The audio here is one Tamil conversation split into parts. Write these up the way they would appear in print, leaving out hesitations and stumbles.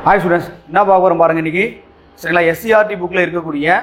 ஹாய் ஸ்டூடெண்ட்ஸ், என்ன பார்க்க போகிறோம் பாருங்கள். இன்றைக்கி சரிங்களா எஸ்சிஆர்டி புக்கில் இருக்கக்கூடிய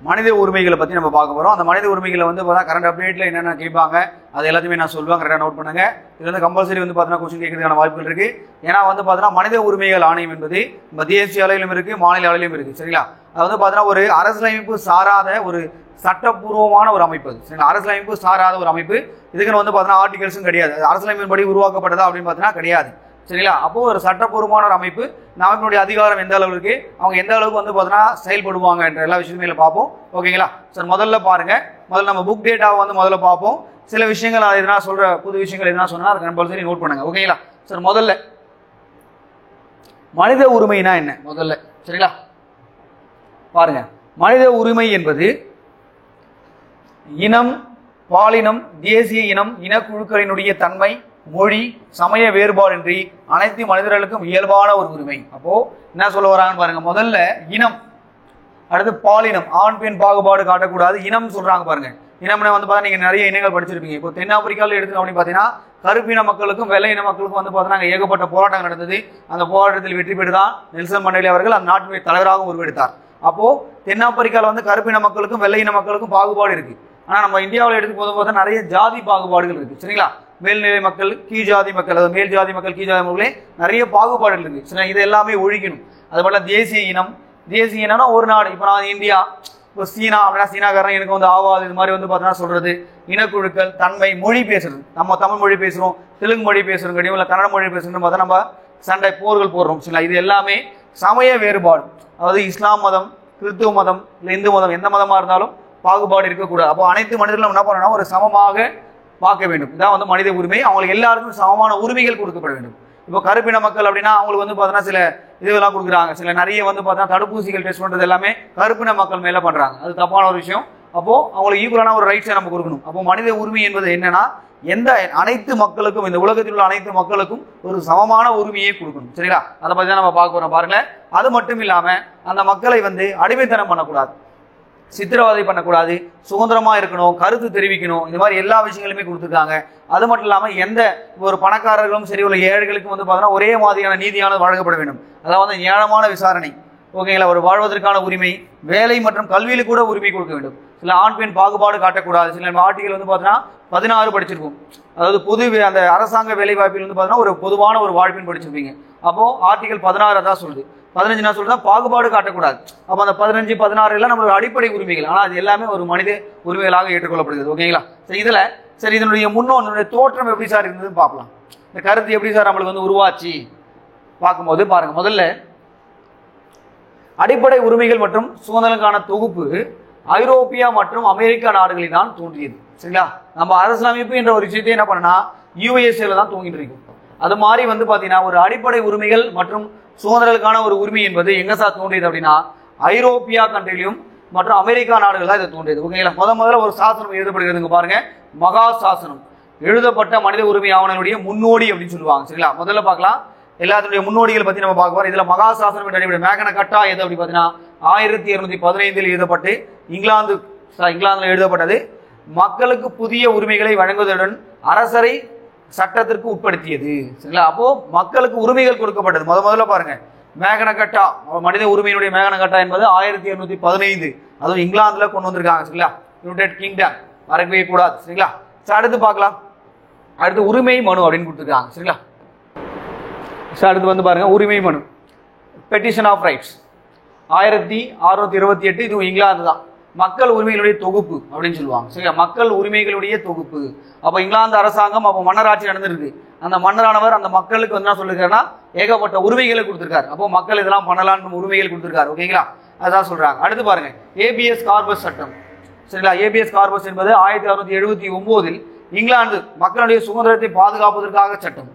மனித உரிமைகளை பற்றி நம்ம பார்க்க போகிறோம். அந்த மனித உரிமைகளை வந்து பார்த்தா கரண்ட் அப்டேட்டில் என்னென்ன கேட்பாங்க அது எல்லாத்தையுமே நான் சொல்லுவேன், கரெக்டாக நோட் பண்ணுங்கள். இது வந்து கம்பல்சரி வந்து பார்த்தீங்கன்னா கொஸ்டின் கேட்கறதுக்கான வாய்ப்புகள் இருக்குது. ஏன்னா வந்து பார்த்தீங்கன்னா மனித உரிமைகள் ஆணையம் என்பது நம்ம தேசிய அளவிலும் இருக்குது, மாநில அளவிலும் இருக்குது. சரிங்களா, அது வந்து பார்த்தீங்கன்னா ஒரு அரசியலமைப்பு சாராத ஒரு சட்டப்பூர்வமான ஒரு அமைப்பு. அது சரிங்களா, அரசியலமைப்பு சாராத ஒரு அமைப்பு. இதுக்குன்னு வந்து பார்த்தீங்கன்னா ஆர்டிகல்ஸும் கிடையாது. அரசியலமைப்பின் படி உருவாக்கப்பட்டதா அப்படின்னு பார்த்தீங்கன்னா கிடையாது. சரிங்களா, அப்போ ஒரு சட்டப்பூர்வமான ஒரு அமைப்பு. இந்த அமைப்பினுடைய அதிகாரம் எந்த அளவுக்கு இருக்கு, அவங்க எந்த அளவுக்கு வந்து பார்த்தீங்கன்னா செயல்படுவாங்க என்ற எல்லா விஷயமே பார்ப்போம். ஓகேங்களா சார், முதல்ல பாருங்க. முதல்ல நம்ம புக் டேட்டாவை வந்து முதல்ல பார்ப்போம். சில விஷயங்கள் எதனா சொல்ற புது விஷயங்கள் எதனா சொன்னா அதை கம்பல்சரி நோட் பண்ணுங்க. ஓகேங்களா சார், முதல்ல மனித உரிமைனா என்ன முதல்ல. சரிங்களா, பாருங்க. மனித உரிமை என்பது இனம், பாலினம், தேசிய இனம், இனக்குழுக்களினுடைய தன்மை, மொழி, சமய வேறுபாடின்றி அனைத்து மனிதர்களுக்கும் இயல்பான ஒரு உரிமை. அப்போ என்ன சொல்ல வராங்கன்னு பாருங்க. முதல்ல இனம், அடுத்து பாலினம், ஆண் பெண் பாகுபாடு காட்டக்கூடாது. இனம் சொல்றாங்க பாருங்க. இனம்னா வந்து பார்த்தா நீங்க நிறைய இனங்கள் படிச்சிருப்பீங்க. இப்போ தென்னாப்பிரிக்காவில் எடுத்துக்கணும் அப்படின்னு பார்த்தீங்கன்னா கருப்பின மக்களுக்கும் வெள்ளை இன மக்களுக்கும் வந்து பார்த்தீங்கன்னா ஏகப்பட்ட போராட்டம் நடந்தது. அந்த போராட்டத்தில் வெற்றி பெற்று தான் நெல்சன் மண்டேலா அவர்கள் அந்த நாட்டினுடைய தலைவராக உருவெடுத்தார். அப்போ தென்னாப்பிரிக்காவில் வந்து கருப்பின மக்களுக்கும் வெள்ளை இன மக்களுக்கும் பாகுபாடு இருக்கு. ஆனா நம்ம இந்தியாவில் எடுத்து போது பார்த்தா நிறைய ஜாதி பாகுபாடுகள் இருக்கு. சரிங்களா, மேல்நிலை மக்கள், கீழ் ஜாதி மக்கள், அதாவது மேல் ஜாதி மக்கள், கீழ் ஜாதி மக்களே நிறைய பாகுபாடுகள் இருக்கு. சரிங்களா, இது எல்லாமே ஒழிக்கணும். அது போல தேசிய இனம், தேசிய இனம்னா ஒரு நாடு. இப்போ நான் இந்தியா, இப்போ சீனா அப்படின்னா சீனாக்காரன் எனக்கு வந்து ஆவாது, இது மாதிரி வந்து பார்த்தீங்கன்னா சொல்றது. இனக்குழுக்கள், தன்மை, மொழி பேசுறது. நம்ம தமிழ் மொழி பேசுறோம், தெலுங்கு மொழி பேசுறோம் கிடையாது, இல்லை கன்னட மொழி பேசுறோம் பார்த்தா நம்ம சண்டை போர்கள் போடுறோம். சரிங்களா, இது எல்லாமே சமய வேறுபாடு. அதாவது இஸ்லாம் மதம், கிறிஸ்துவ மதம், இல்லை இந்து மதம், எந்த மதமா இருந்தாலும் பாகுபாடு இருக்கக்கூடாது. அப்போ அனைத்து மனிதர்களும் என்ன பண்ணணும், ஒரு சமமாக பார்க்க வேண்டும். இதான் வந்து மனித உரிமை. அவங்களுக்கு எல்லாருக்கும் சமமான உரிமைகள் கொடுக்கப்பட வேண்டும். இப்போ கருப்பின மக்கள் அப்படின்னா அவங்களுக்கு வந்து பார்த்தீங்கன்னா சில இதெல்லாம் கொடுக்குறாங்க. சில நிறைய வந்து பார்த்தீங்கன்னா தடுப்பூசிகள் டெஸ்ட் பண்ணுறது எல்லாமே கருப்பின மக்கள் மேலே பண்ணுறாங்க. அது தப்பான ஒரு விஷயம். அப்போ அவங்களுக்கு ஈக்குவலான ஒரு ரைட்ஸை நம்ம கொடுக்கணும். அப்போ மனித உரிமை என்பது என்னன்னா அனைத்து மக்களுக்கும், இந்த உலகத்தில் உள்ள அனைத்து மக்களுக்கும் ஒரு சமமான உரிமையை கொடுக்கணும். சரிங்களா, அதை பற்றி தான் நம்ம பார்க்க போறோம். பாருங்களேன், அது மட்டும் இல்லாம அந்த மக்களை வந்து அடிமைத்தனம் பண்ணக்கூடாது, சித்திரவதை பண்ணக்கூடாது, சுதந்திரமா இருக்கணும், கருத்து தெரிவிக்கணும். இந்த மாதிரி எல்லா விஷயங்களுமே கொடுத்துருக்காங்க. அது மட்டும் இல்லாம எந்த ஒரு பணக்காரர்களும் சரி உள்ள ஏழைகளுக்கும் வந்து பார்த்தீங்கன்னா ஒரே மாதிரியான நீதியானது வழங்கப்பட வேண்டும். அதாவது வந்து நியாயமான விசாரணை. ஓகேங்களா, ஒரு வாழ்வதற்கான உரிமை, வேலை மற்றும் கல்வியில கூட உரிமை கொடுக்க வேண்டும். சில ஆண் பெண் பாகுபாடு காட்டக்கூடாது. சில ஆர்டிகல் வந்து பார்த்தீங்கன்னா 16 படிச்சிருக்கும். அதாவது பொது அந்த அரசாங்க வேலை வாய்ப்பில் வந்து பார்த்தீங்கன்னா ஒரு பொதுவான ஒரு வாழ்ப்பின் படிச்சிருப்பீங்க. அப்போ ஆர்டிகல் 16 தான் சொல்லுது. 15 என்ன சொல்றா, பாகுபாடு காட்டக்கூடாது. அப்போ அந்த 15, 16 எல்லாம் நம்மளோட அடிப்படை உரிமைகள். ஆனால் அது எல்லாமே ஒரு மனித உரிமைகளாக ஏற்றுக்கொள்ளப்படுகிறது. ஓகேங்களா, சரி. இதுல சரி இதனுடைய முன்னோனுடைய தோற்றம் எப்படி சார் இருந்ததுன்னு பார்க்கலாம். இந்த கருத்து எப்படி சார் நம்மளுக்கு வந்து உருவாச்சு பார்க்கும்போது பாருங்க. முதல்ல அடிப்படை உரிமைகள் மற்றும் சுதந்திரங்களுக்கான தொகுப்பு ஐரோப்பியா மற்றும் அமெரிக்கா நாடுகளில் தான் தோன்றியது. சரிங்களா, நம்ம அரசியலமைப்பு என்ற ஒரு விஷயத்தை என்ன பண்ணா யுஎஸ்ஏல தான் தோங்கிட்டு இருக்கும். அது மாதிரி வந்து பாத்தீங்கன்னா ஒரு அடிப்படை உரிமைகள் மற்றும் சுதந்திரங்களுக்கான ஒரு உரிமை என்பது எங்க சார் தோன்றியது அப்படின்னா ஐரோப்பியா கண்ட்ரிலும் மற்றும் அமெரிக்கா நாடுகள் தான் இது தோன்றியது. ஓகேங்களா, முதல்ல ஒரு சாசனம் எழுதப்படுகிறதுங்க பாருங்க, மகா சாசனம். எழுதப்பட்ட மனித உரிமை ஆவணங்களுடைய முன்னோடி அப்படின்னு சொல்லுவாங்க. சரிங்களா, முதல்ல பார்க்கலாம் எல்லாத்துடைய முன்னோடிகள் பத்தி நம்ம பார்க்க போறோம். இதுல மகா சாசனம் என்ற அடிப்படை மேகன கட்டா எது அப்படி பாத்தீங்கன்னா 1215 எழுதப்பட்டு இங்கிலாந்துல எழுதப்பட்டது. மக்களுக்கு புதிய உரிமைகளை வழங்குவதுடன் அரசரை சட்டத்திற்கு உட்படுத்தியது. சரிங்களா, அப்போ மக்களுக்கு உரிமைகள் கொடுக்கப்பட்டது. முதல்ல பாருங்க, மேகன கட்டா மனித உரிமையினுடைய மேகன கட்டா என்பது 1215, அதுவும் இங்கிலாந்துல கொண்டு வந்திருக்காங்க. சரிங்களா, யுனைடெட் கிங்டம் மறக்கவே கூடாது. சரிங்களா, அடுத்து பார்க்கலாம். அடுத்து உரிமை மனு அப்படின்னு கொடுத்துருக்காங்க. சரிங்களா, அடுத்து வந்து பாருங்க உரிமை மனு, பெட்டிஷன் ஆஃப் ரைட்ஸ் 1628, இதுவும் இங்கிலாந்து தான். மக்கள் உரிமைகளுடைய தொகுப்பு அப்படின்னு சொல்லுவாங்க. சரியா, மக்கள் உரிமைகளுடைய தொகுப்பு. அப்போ இங்கிலாந்து அரசாங்கம் அப்போ மன்னராட்சி நடந்திருக்கு. அந்த மன்னரானவர் அந்த மக்களுக்கு வந்து என்ன சொல்லிருக்காருன்னா ஏகப்பட்ட உரிமைகளை கொடுத்திருக்காரு. அப்போ மக்கள் இதெல்லாம் பண்ணலாம்னு உரிமைகள் கொடுத்திருக்காரு. ஓகேங்களா, அதான் சொல்றாங்க. அடுத்து பாருங்க ஏபிஎஸ் கார்பஸ் சட்டம். சரிங்களா, ஏபிஎஸ் கார்பஸ் என்பது 1679 இங்கிலாந்து மக்களுடைய சுதந்திரத்தை பாதுகாப்பதற்காக சட்டம்.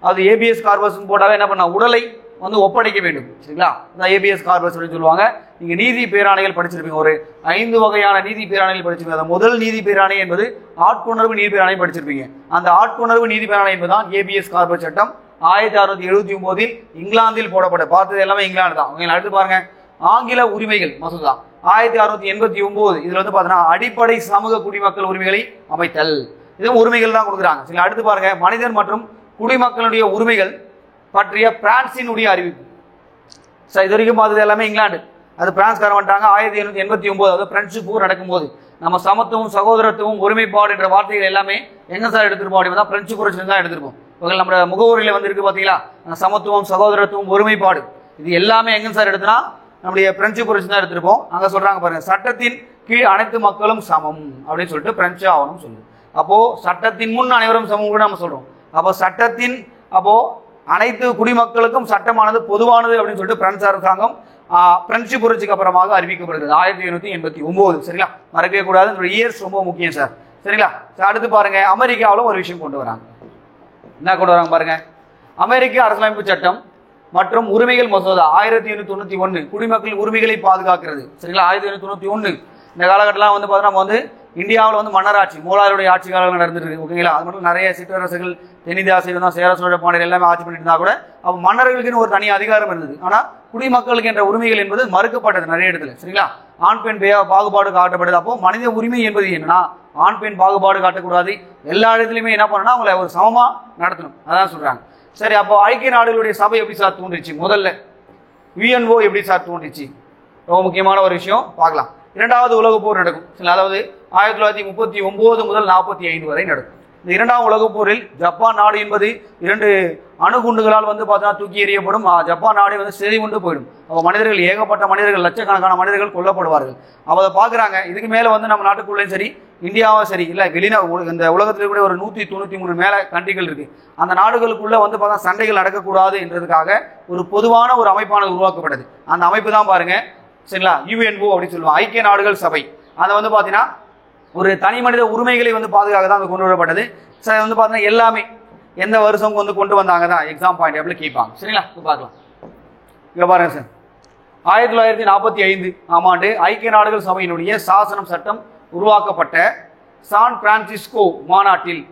அது ஏபிஎஸ் கார்பஸ் போட்டாவே என்ன பண்ண உடலை வந்து ஒப்படைக்க வேண்டும். சரிங்களா, ஏபிஎஸ் கார்பஸ் அப்படின்னு சொல்லுவாங்க. நீங்க நீதி பேராணைகள் படிச்சிருப்பீங்க, ஒரு 5 வகையான நீதி பேராணைகள் படிச்சிருப்பீங்க. அந்த முதல் நீதி பேராணை என்பது ஆட்கொணர்வு நீதி பேராணை படிச்சிருப்பீங்க. அந்த ஆட்கொணர்வு நீதி பேராணை என்பதுதான் ஏபிஎஸ் கார்பஸ் சட்டம். 1679 இங்கிலாந்தில் போடப்பட்ட, பார்த்தது எல்லாமே இங்கிலாந்து தான். அடுத்து பாருங்க ஆங்கில உரிமைகள் மசோதா 1689. இதுல வந்து பாத்தீங்கன்னா அடிப்படை சமூக குடிமக்கள் உரிமைகளை அமைத்தல், இதுவும் உரிமைகள் தான் கொடுக்குறாங்க. சரி, அடுத்து பாருங்க மனிதன் மற்றும் குடிமக்களுடைய உரிமைகள் பற்றிய பிரான்சினுடைய அறிவிப்பு. இது வரைக்கும் பார்த்தது எல்லாமே இங்கிலாந்து, அது பிரான்ஸ்காரன் வந்துட்டாங்க. 1789 அதாவது பிரெஞ்சு போர் நடக்கும்போது நம்ம சமத்துவம், சகோதரத்துவம், ஒருமைப்பாடு என்ற வார்த்தைகள் எல்லாமே எங்க சார் எடுத்திருப்போம் அப்படின்னா பிரெஞ்சு புரட்சியில தான் எடுத்திருப்போம். நம்ம முகவரியில வந்து இருக்கு பாத்தீங்களா, சமத்துவம், சகோதரத்துவம், ஒருமைப்பாடு, இது எல்லாமே எங்க சார் எடுத்தனா நம்முடைய பிரெஞ்சு புரட்சி தான் எடுத்திருப்போம். அங்க சொல்றாங்க பாருங்க, சட்டத்தின் கீழ் அனைத்து மக்களும் சமம் அப்படின்னு சொல்லிட்டு பிரெஞ்சு ஆவணம் சொல்லுது. அப்போ சட்டத்தின் முன் அனைவரும் சமம் கூட நம்ம சொல்றோம். அப்போ சட்டத்தின் அனைத்து குடிமக்களுக்கும் சட்டமானது பொதுவானது அப்படின்னு சொல்லிட்டு பிரெஞ்சு அரசாங்கம் பிரெஞ்சு புரட்சிக்கு அப்புறமாக அறிவிக்கப்படுகிறது 1789. சரிங்களா, மறக்கவே கூடாது, இந்த இயர்ஸ் ரொம்ப முக்கியம் சார். சரிங்களா, அடுத்து பாருங்க, அமெரிக்காவில் ஒரு விஷயம் கொண்டு வராங்க. என்ன கொண்டு வராங்க பாருங்க, அமெரிக்க அரசியலமைப்பு சட்டம் மற்றும் உரிமைகள் மசோதா 1891 குடிமக்கள் உரிமைகளை பாதுகாக்கிறது. சரிங்களா, 1891 இந்த காலகட்டத்தில் வந்து பார்த்தீங்கன்னா நம்ம வந்து இந்தியாவில் வந்து மன்னராட்சி, மூலாருடைய ஆட்சி காலங்கள் நடந்துருக்கு. ஓகேங்களா, அது மட்டும் நிறைய சிற்றரசுகள், தென்னிந்தியாசிகள் தான், சேர சோழ பாண்டியர் எல்லாமே ஆட்சி பண்ணிட்டு இருந்தா கூட அப்போ மன்னர்களுக்குன்னு ஒரு தனி அதிகாரம் இருந்தது. ஆனால் குடிமக்களுக்கு என்ற உரிமைகள் என்பது மறுக்கப்பட்டது நிறைய இடத்துல. சரிங்களா, ஆண் பெண் பாகுபாடு காட்டப்படுது. அப்போ மனித உரிமை என்பது என்னன்னா ஆண் பெண் பாகுபாடு காட்டக்கூடாது, எல்லா இடத்துலையுமே என்ன பண்ணணும்னா அவங்களை ஒரு சமமா நடத்தணும், அதான் சொல்றாங்க. சரி, அப்போ ஐக்கிய நாடுகளுடைய சபை எப்படி சார் தோன்றிச்சு? முதல்ல யுஎன்ஓ எப்படி சார் தோன்றிச்சு? ரொம்ப முக்கியமான ஒரு விஷயம் பார்க்கலாம். இரண்டாவது உலக போர் நடக்கும். அதாவது 1939 முதல் 45 வரை நடக்கும். இந்த இரண்டாம் உலக போரில் ஜப்பான் நாடு என்பது 2 அணுகுண்டுகளால் வந்து பார்த்தீங்கன்னா தூக்கி எறியப்படும். ஜப்பான் நாடு வந்து சிதைவுண்டு போயிடும். அப்போ மனிதர்கள், ஏகப்பட்ட மனிதர்கள், லட்சக்கணக்கான மனிதர்கள் கொல்லப்படுவார்கள். அப்போ அதை பார்க்குறாங்க. இதுக்கு மேலே வந்து நம்ம நாட்டுக்குள்ளேயும் சரி, இந்தியாவும் சரி, இல்லை இந்த உலகத்தில் கூட ஒரு 193 மேலே கண்ட்ரிகள் இருக்கு. அந்த நாடுகளுக்குள்ள வந்து பார்த்தா சண்டைகள் நடக்கக்கூடாது என்றதுக்காக ஒரு பொதுவான ஒரு அமைப்பானது உருவாக்கப்பட்டது. அந்த அமைப்பு தான் பாருங்க, சரிங்களா, யுஎன்ஓ அப்படின்னு சொல்லுவாங்க, ஐக்கிய நாடுகள் சபை. அதை வந்து பார்த்தீங்கன்னா ஒரு தனி மனித உரிமைகளை வந்து பாதுகாக்க தான் அது கொண்டு வரப்பட்டது. சார் வந்து பார்த்தீங்கன்னா எல்லாமே எந்த வருஷம் வந்து கொண்டு வந்தாங்க தான் எக்ஸாம் பாயிண்ட் எப்படி கேட்பாங்க. சரிங்களா, பார்க்கலாம். இங்கே பாருங்க சார், 1945 ஆம் ஆண்டு ஐக்கிய நாடுகள் சபையினுடைய சாசனம் சட்டம் உருவாக்கப்பட்ட சான் பிரான்சிஸ்கோ மாநாட்டில்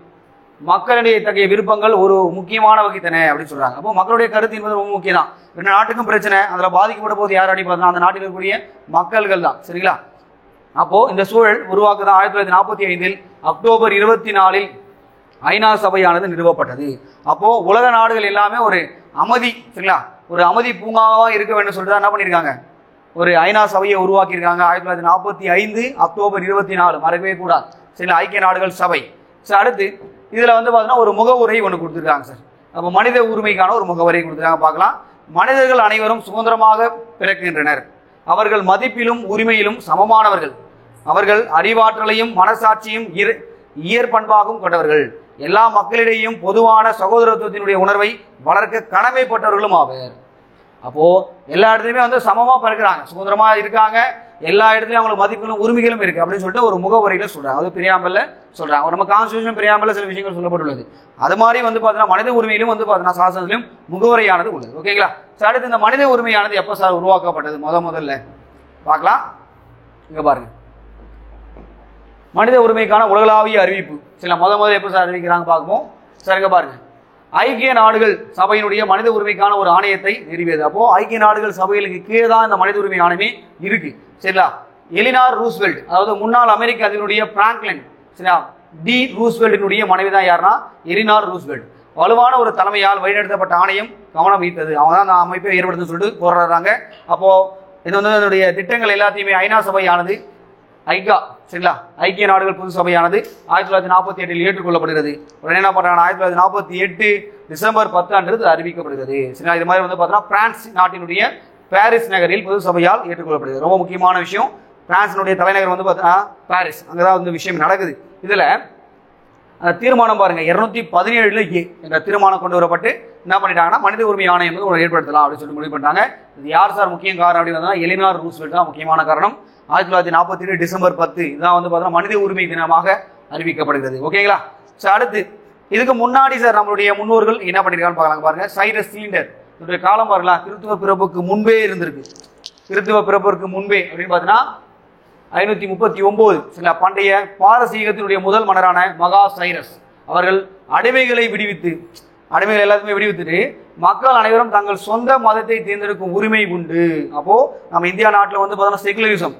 மக்களுடைய இத்தகைய விருப்பங்கள் ஒரு முக்கியமான வகித்தன அப்படின்னு சொல்றாங்க. அப்போ மக்களுடைய கருத்து என்பது ரொம்ப முக்கியம் தான். 2 நாட்டுக்கும் பிரச்சனை, அதில் பாதிக்கப்பட்ட போது யார் அப்படி பார்த்தா அந்த நாட்டில் இருக்கக்கூடிய மக்கள்கள் தான். சரிங்களா, அப்போ இந்த சூழல் உருவாக்குதான் 1945 அக்டோபர் 24 ஐநா சபையானது நிறுவப்பட்டது. அப்போ உலக நாடுகள் எல்லாமே ஒரு அமைதி, சரிங்களா, ஒரு அமைதி பூங்காவா இருக்க வேண்டும் சொல்லிட்டு என்ன பண்ணியிருக்காங்க, ஒரு ஐநா சபையை உருவாக்கியிருக்காங்க. 1945 அக்டோபர் 24 மறக்கவே கூடாது. சரிங்களா, ஐக்கிய நாடுகள் சபை. சார் அடுத்து இதுல வந்து பார்த்தீங்கன்னா ஒரு முகவுரை ஒன்று கொடுத்துருக்காங்க சார். அப்போ மனித உரிமைக்கான ஒரு முகவுரை கொடுத்துருக்காங்க, பார்க்கலாம். மனிதர்கள் அனைவரும் சுதந்திரமாக பிறக்கின்றனர். அவர்கள் மதிப்பிலும் உரிமையிலும் சமமானவர்கள். அவர்கள் அறிவாற்றலையும் மனசாட்சியும் இயற்பண்பாகவும் கொண்டவர்கள். எல்லா மக்களிடையும் பொதுவான சகோதரத்துவத்தினுடைய உணர்வை வளர்க்க கடமைப்பட்டவர்களும் ஆவர். அப்போ எல்லா இடத்துலையுமே வந்து சமமா பிறக்கிறாங்க, சுதந்திரமா இருக்காங்க, எல்லா இடத்துலையும் அவங்களுக்கு மதிப்புகளும் உரிமைகளும் இருக்கு அப்படின்னு சொல்லிட்டு ஒரு முகவுரையில சொல்றாங்க. அது பிரியாம்பல்ல சொல்றாங்க. நம்ம கான்ஸ்டியூஷன் பிரியாம்பல்ல சில விஷயங்கள் சொல்லப்பட்டுள்ளது. அது மாதிரி வந்து பார்த்தீங்கன்னா மனித உரிமையிலும் வந்து பார்த்தீங்கன்னா சாசனத்திலும் முகவுரையானது உள்ளது. ஓகேங்களா, அடுத்து இந்த மனித உரிமையானது எப்ப சார் உருவாக்கப்பட்டது? முதல்ல பார்க்கலாம். இங்க பாருங்க, மனித உரிமைக்கான உலகளாவிய அறிவிப்பு. சில முதல்ல எப்ப சார் அறிவிக்கிறாங்க பார்ப்போம். சார் இங்க பாருங்க, ஐக்கிய நாடுகள் சபையினுடைய மனித உரிமைக்கான ஒரு ஆணையத்தை நிறுவியது. அப்போ ஐக்கிய நாடுகள் சபைகளுக்கு கீழே தான் இந்த மனித உரிமை ஆணையமே இருக்கு. சரிங்களா, எலினார் ரூஸ்வெல்ட், அதாவது முன்னாள் அமெரிக்க அதிபருடைய பிராங்க்லின் சரியா டி ரூஸ்வெல்டினுடைய மனைவி தான் யாருன்னா எலினார் ரூஸ்வெல்ட். வலுவான ஒரு தலைமையால் வழிநடத்தப்பட்ட ஆணையம் கவனம் ஈர்த்தது. அவங்க தான் அந்த அமைப்பை ஏற்படுத்த சொல்லிட்டு போராடுறாங்க. அப்போ இது வந்து அதனுடைய திட்டங்கள் எல்லாத்தையுமே ஐநா சபையானது சரிங்களா, ஐக்கிய நாடுகள் பொது சபையானது 1948 ஏற்றுக்கொள்ளப்படுகிறது. உடனே என்ன பண்றாங்க, 1948 டிசம்பர் 10 அன்று அறிவிக்கப்படுகிறது. சரிங்களா, இது மாதிரி வந்து பார்த்தீங்கன்னா பிரான்ஸ் நாட்டினுடைய பாரிஸ் நகரில் பொது சபையால் ஏற்றுக்கொள்ளப்படுகிறது. ரொம்ப முக்கியமான விஷயம், பிரான்சினுடைய தலைநகர் வந்து பார்த்தீங்கன்னா பாரிஸ், அங்கதான் வந்து விஷயம் நடக்குது. இதுல தீர்மானம் பாருங்க, 217 என்ற தீர்மானம் கொண்டு வரப்பட்டு என்ன பண்ணிட்டாங்கன்னா மனித உரிமை ஆணையம் வந்து ஏற்படுத்தலாம் அப்படின்னு சொல்லி முடிவு பண்ணிட்டாங்க. இது யார் சார் முக்கிய காரணம் அப்படின்னு எலினார் ரூஸ்வெல்ட் தான் முக்கியமான காரணம். 1947 டிசம்பர் 10 இதான் வந்து பார்த்தீங்கன்னா மனித உரிமை தினமாக அறிவிக்கப்படுகிறது. ஓகேங்களா, அடுத்து இதுக்கு முன்னாடி சார் நம்மளுடைய முன்னோர்கள் என்ன பண்ணிருக்காங்க பார்க்கலாம். பாருங்க, சைரஸ் சிலிண்டர் இதனுடைய காலம் பாருங்களா, கிறிஸ்துவ பிறப்புக்கு முன்பே இருந்திருக்கு. கிறிஸ்துவ பிறப்புக்கு முன்பே அப்படின்னு பார்த்தீங்கன்னா 539 சில பண்டைய பாரசீகத்தினுடைய முதல் மன்னரான மகா சைரஸ் அவர்கள் அடிமைகளை எல்லாத்தையுமே விடுவித்துட்டு மக்கள் அனைவரும் தங்கள் சொந்த மதத்தை தேர்ந்தெடுக்கும் உரிமை உண்டு. அப்போ நம்ம இந்தியா நாட்டில் வந்து பார்த்தோன்னா செகுலரிசம்,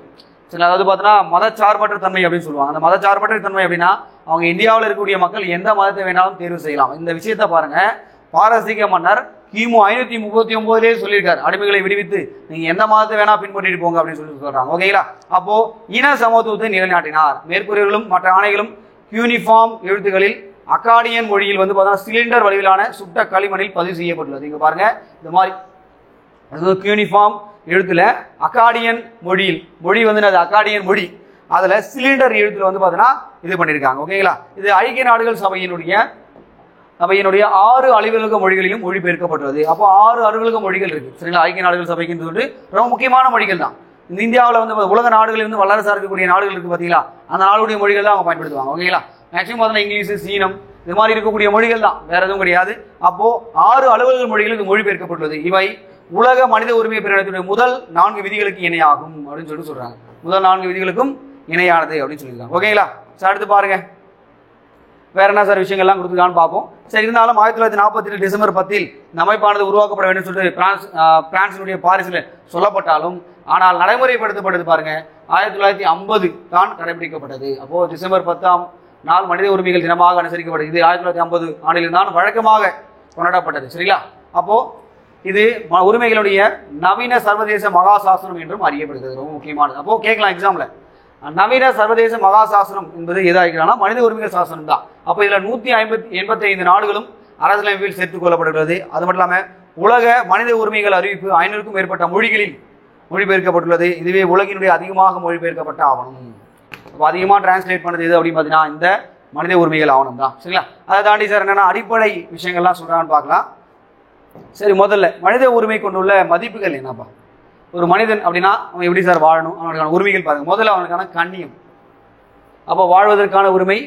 அதாவது பார்த்தோன்னா மதச்சார்பற்ற தன்மை அப்படின்னு சொல்லுவாங்க. அந்த மதச்சார்பற்ற தன்மை அப்படின்னா அவங்க இந்தியாவில் இருக்கக்கூடிய மக்கள் எந்த மதத்தை வேணாலும் தேர்வு செய்யலாம். இந்த விஷயத்தை பாருங்க, பாரசீக மன்னர் கிமு 539 சொல்லியிருக்காரு, அடிமைகளை விடுவித்து நீங்க எந்த மதத்தை வேணா பின்பற்றிட்டு போங்க அப்படின்னு சொல்றாங்க. ஓகேங்களா? அப்போ இன சமத்துவத்தை நிலைநாட்டினார். மேற்கூறியவர்களும் மற்ற ஆணைகளும் யூனிஃபார்ம் எழுத்துக்களில் அக்காடியன் மொழியில் வந்து பார்த்தீங்கன்னா சிலிண்டர் வடிவிலான சுட்ட களிமணில் பதிவு செய்யப்பட்டுள்ளது. இங்க பாருங்க, இந்த மாதிரி யூனிஃபார்ம் எழுத்துல அக்காடியன் மொழியில், மொழி வந்து அது அக்காடியன் மொழி, அதுல சிலிண்டர் எழுத்துல வந்து பார்த்தீங்கன்னா இது பண்ணியிருக்காங்க. ஓகேங்களா? இது ஐக்கிய நாடுகள் சபையினுடைய 6 அலுவலக மொழிகளிலும் மொழிபெயர்க்கப்பட்டுள்ளது. அப்போ 6 அலுவலக மொழிகள் இருக்கு. சரிங்களா? ஐக்கிய நாடுகள் சபைக்கு சொல்லிட்டு ரொம்ப முக்கியமான மொழிகள் தான். இந்த இந்தியாவில் வந்து உலக நாடுகளில் வந்து வல்லரசா இருக்கக்கூடிய நாடுகள் இருக்கு பார்த்தீங்களா, அந்த நாடுடைய மொழிகள் தான் அவங்க பயன்படுத்துவாங்க. ஓகேங்களா? மேக்ஸிமம் பார்த்தீங்கன்னா இங்கிலீஷ், சீனம் இது மாதிரி இருக்கக்கூடிய மொழிகள் தான், வேற எதுவும் கிடையாது. அப்போ 6 அலுவலக மொழிகள் இது மொழிபெயர்க்கப்பட்டுள்ளது. இவை உலக மனித உரிமை பிரகடனத்துடைய முதல் 4 விதிகளுக்கு இணையாகும் அப்படின்னு சொல்றாங்க. முதல் 4 விதிகளுக்கும் இணையானது அப்படின்னு சொல்லியிருக்காங்க. ஓகேங்களா? அடுத்து பாருங்க, வேற என்ன சார் விஷயங்கள்லாம் கொடுத்துருக்கான்னு பார்ப்போம். சரி, இருந்தாலும் 1947 டிசம்பர் 10 இந்த அமைப்பானது உருவாக்கப்பட வேண்டும் சொல்லிட்டு பிரான்சினுடைய பாரிஸில் சொல்லப்பட்டாலும், ஆனால் நடைமுறைப்படுத்தப்பட்டது பாருங்க 1950 தான் கடைபிடிக்கப்பட்டது. அப்போ டிசம்பர் 10ஆம் நாள் மனித உரிமைகள் தினமாக அனுசரிக்கப்பட்டது. இது 1950 ஆண்டில் தான் வழக்கமாக கொண்டாடப்பட்டது. சரிங்களா? அப்போ இது உரிமைகளுடைய நவீன சர்வதேச மகாசாசனம் என்றும் அறியப்படுகிறது. ரொம்ப முக்கியமானது. அப்போ கேட்கலாம் எக்ஸாம்ல, நவீன சர்வதேச மகாசாசனம் என்பது எதாகிறானா மனித உரிமைகள் சாசனம் தான். அப்போ இதுல 185 நாடுகளும் அரசியலமைப்பில் சேர்த்துக் கொள்ளப்படுகிறது. அது மட்டும் இல்லாம உலக மனித உரிமைகள் அறிவிப்பு 500க்கும் மேற்பட்ட மொழிகளில் மொழிபெயர்க்கப்பட்டுள்ளது. இதுவே உலகினுடைய அதிகமாக மொழிபெயர்க்கப்பட்ட ஆவணம். அப்போ அதிகமாக டிரான்ஸ்லேட் பண்ணது எது அப்படின்னு பார்த்தீங்கன்னா இந்த மனித உரிமைகள் ஆவணம் தான். சரிங்களா? அதை தாண்டி சார் என்னன்னா அடிப்படை விஷயங்கள்லாம் சொல்றான்னு பார்க்கலாம். சரி, முதல்ல மனித உரிமை கொண்டுள்ள மதிப்புகள் என்னப்பா? ஒரு மனிதன் அப்படின்னா அவன் எப்படி சார் வாழணும், அவனுக்கான உரிமைகள் பாருங்க. முதல்ல அவனுக்கான கண்ணியம். அப்போ வாழ்வதற்கான உரிமை,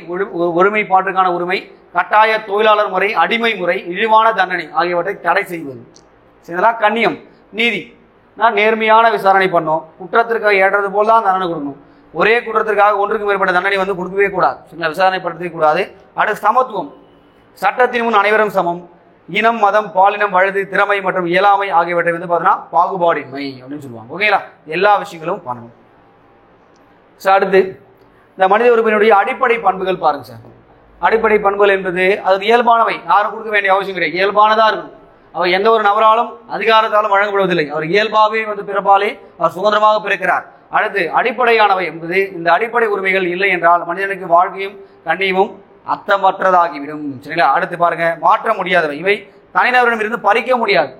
ஒருமைப்பாட்டுக்கான உரிமை, கட்டாய தொழிலாளர் முறை, அடிமை முறை, இழிவான தண்டனை ஆகியவற்றை தடை செய்வது. இதெல்லாம் கண்ணியம். நீதி, நான் நேர்மையான விசாரணை பண்ணோம், குற்றத்திற்காக ஏற்றது போல தான் தண்டனை கொடுக்கணும். ஒரே குற்றத்திற்காக ஒன்றுக்கு மேற்பட்ட தண்டனை வந்து கொடுக்கவே கூடாது. விசாரணை படுத்தவே கூடாது. அடுத்து சமத்துவம், சட்டத்தின் முன் அனைவரும் சமம். இனம், மதம், பாலினம், வயது, திறமை மற்றும் இயலாமை ஆகியவற்றை வந்து பார்த்தீங்கன்னா பாகுபாடின்மை அப்படின்னு சொல்லுவாங்க. ஓகேங்களா? எல்லா விஷயங்களும் பண்ணணும். சார் அடுத்து இந்த மனித உரிமையினுடைய அடிப்படை பண்புகள் பாருங்க சார். அடிப்படை பண்புகள் என்பது அது இயல்பானவை, யாரும் கொடுக்க வேண்டிய அவசியம் கிடையாது. இயல்பானதா இருக்கும். அவர் எந்த ஒரு நபராலும் அதிகாரத்தாலும் வழங்கப்படுவதில்லை. அவர் இயல்பாகவே வந்து பிறப்பாலே அவர் சுதந்திரமாக பிறக்கிறார். அடுத்து அடிப்படையானவை என்பது இந்த அடிப்படை உரிமைகள் இல்லை என்றால் மனிதனுக்கு வாழ்க்கையும் கண்ணியமும் அர்த்தமற்றதாகிவிடும். சரிங்களா? அடுத்து பாருங்க, மாற்ற முடியாதவை. இவை தனிநபரிடம் இருந்து பறிக்க முடியாது.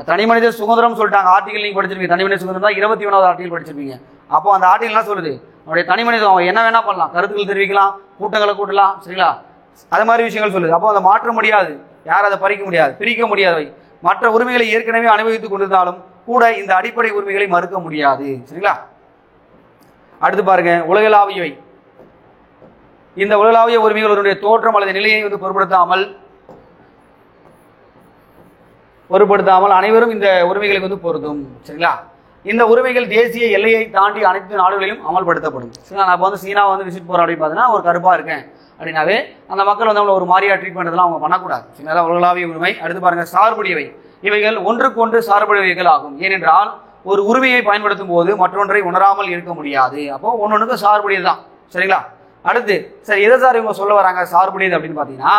தனி மனித சுதந்திரம் சொல்லிட்டாங்க. ஆர்டிகல் நீங்க படிச்சிருப்பீங்க, தனி மனித சுதந்திரம் தான் 21வது ஆர்டிகல் படிச்சிருப்பீங்க. அப்போ அந்த ஆர்டிகல் என்ன சொல்லுது? அவருடைய தனி மனிதம், அவன் என்ன வேணா பண்ணலாம், கருத்துக்கள் தெரிவிக்கலாம், கூட்டங்களை கூட்டலாம். சரிங்களா? அது மாதிரி விஷயங்கள் சொல்லுது. அப்போ அதை மாற்ற முடியாது, யாரும் அதை பறிக்க முடியாது, பிரிக்க முடியாதவை. மற்ற உரிமைகளை ஏற்கனவே அனுபவித்துக் கொண்டிருந்தாலும் கூட இந்த அடிப்படை உரிமைகளை மறுக்க முடியாது. சரிங்களா? அடுத்து பாருங்க, உலகளாவியவை. இந்த உலகளாவிய உரிமைகளுடைய தோற்றம் அல்லது நிலையை வந்து பொருட்படுத்தாமல் அனைவரும் இந்த உரிமைகளுக்கு வந்து பொருந்தும். சரிங்களா? இந்த உரிமைகள் தேசிய எல்லையை தாண்டி அனைத்து நாடுகளிலும் அமல்படுத்தப்படும். சரிங்களா? நான் இப்போ வந்து சீனா வந்து விசிட் போறேன் அப்படின்னு பார்த்தீங்கன்னா, ஒரு கருப்பா இருக்கேன் அப்படின்னாவே அந்த மக்கள் வந்து அவங்களை ஒரு மாதிரியா ட்ரீட் பண்ணுறதுலாம் அவங்க பண்ணக்கூடாது. சரிங்களா? உலகளாவிய உரிமை. அடுத்து பாருங்க, சார்புடையவை. இவைகள் ஒன்றுக்கொன்று சார்புடையவைகள் ஆகும். ஏனென்றால் ஒரு உரிமையை பயன்படுத்தும் போது மற்றொன்றை உணராமல் இருக்க முடியாது. அப்போ ஒன்னொன்றுக்கு சார்புடையது தான். சரிங்களா? அடுத்து சார் எதை சார் இவங்க சொல்ல வராங்க சார்புடையது அப்படின்னு பார்த்தீங்கன்னா,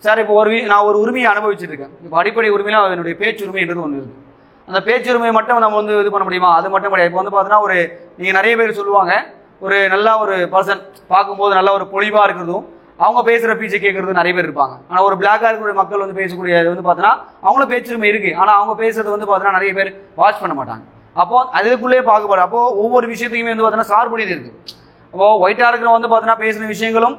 சார் இப்போ நான் ஒரு உரிமையை அனுபவிச்சுட்டு இருக்கேன். இப்போ அடிப்படை உரிமையில என்னுடைய பேச்சுரிமை என்றது ஒன்று இருக்கு. அந்த பேச்சுரிமையை மட்டும் நம்ம வந்து இது பண்ண முடியுமா? அது மட்டும் கிடையாது. இப்போ வந்து பார்த்தீங்கன்னா நீங்கள் நிறைய பேர் சொல்லுவாங்க, ஒரு நல்ல ஒரு பர்சன் பார்க்கும்போது நல்ல ஒரு பொலிவாக இருக்கிறதும் அவங்க பேசுகிற பேச்சை கேட்கறது நிறைய பேர் இருப்பாங்க. ஆனால் ஒரு பிளாக்காக இருக்கக்கூடிய மக்கள் வந்து பேசக்கூடியது வந்து பார்த்தீங்கன்னா அவங்களும் பேச்சுரிமை இருக்குது. ஆனால் அவங்க பேசுறது வந்து பார்த்தீங்கன்னா நிறைய பேர் வாட்ச் பண்ண மாட்டாங்க. அப்போ அதுக்குள்ளேயே பார்க்கப்படுது. அப்போ ஒவ்வொரு விஷயத்தையுமே வந்து பார்த்தீங்கன்னா சார்புடையது இருக்குது. அப்போ ஒயிட்டாக இருக்கிற வந்து பார்த்தீங்கன்னா பேசுகிற விஷயங்களும்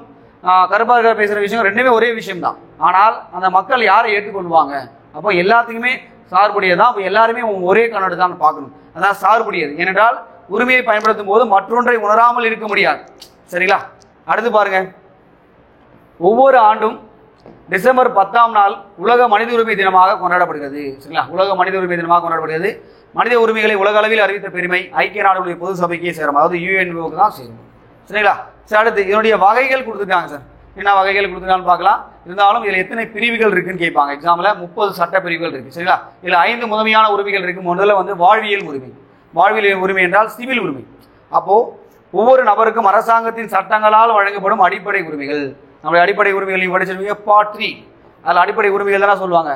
கருப்பாக இருக்கிற பேசுகிற விஷயம் ரெண்டுமே ஒரே விஷயம் தான். ஆனால் அந்த மக்கள் யாரை ஏற்றுக்கொள்வாங்க? அப்போ எல்லாத்துக்குமே சார்புடையதான். அப்போ எல்லாருமே ஒரே கண்ணோடு தான் பார்க்கணும். அதான் சார்புடையது. ஏனென்றால் உரிமையை பயன்படுத்தும் போது மற்றொன்றை உணராமல் இருக்க முடியாது. சரிங்களா? அடுத்து பாருங்க, ஒவ்வொரு ஆண்டும் டிசம்பர் 10ஆம் நாள் உலக மனித உரிமை தினமாக கொண்டாடப்படுகிறது. சரிங்களா? உலக மனித உரிமை தினமாக கொண்டாடப்படுகிறது. மனித உரிமைகளை உலக அளவில் அறிவித்த பெருமை ஐக்கிய நாடுகளுடைய பொது சபைக்கே சேரும், அதாவது யுஎன்ஓக்கு தான் சேரும். சரிங்களா? சரி, அடுத்து இதனுடைய வகைகள் கொடுத்துருக்காங்க சார். என்ன வகைகள் கொடுத்துருக்கான்னு பார்க்கலாம். இருந்தாலும் இதில் எத்தனை பிரிவுகள் இருக்குன்னு கேட்பாங்க எக்ஸாமில். 30 சட்ட பிரிவுகள் இருக்கு. சரிங்களா? இதில் 5 முதன்மையான உரிமைகள் இருக்கு. முதல்ல வந்து வாழ்வியல் உரிமை. வாழ்வியல் உரிமை என்றால் சிவில் உரிமை. அப்போ ஒவ்வொரு நபருக்கும் அரசாங்கத்தின் சட்டங்களால் வழங்கப்படும் அடிப்படை உரிமைகள். நம்முடைய அடிப்படை உரிமைகள் படிச்சிருப்பீங்க, பார்ட் 3. அதில் அடிப்படை உரிமைகள் தானே சொல்லுவாங்க.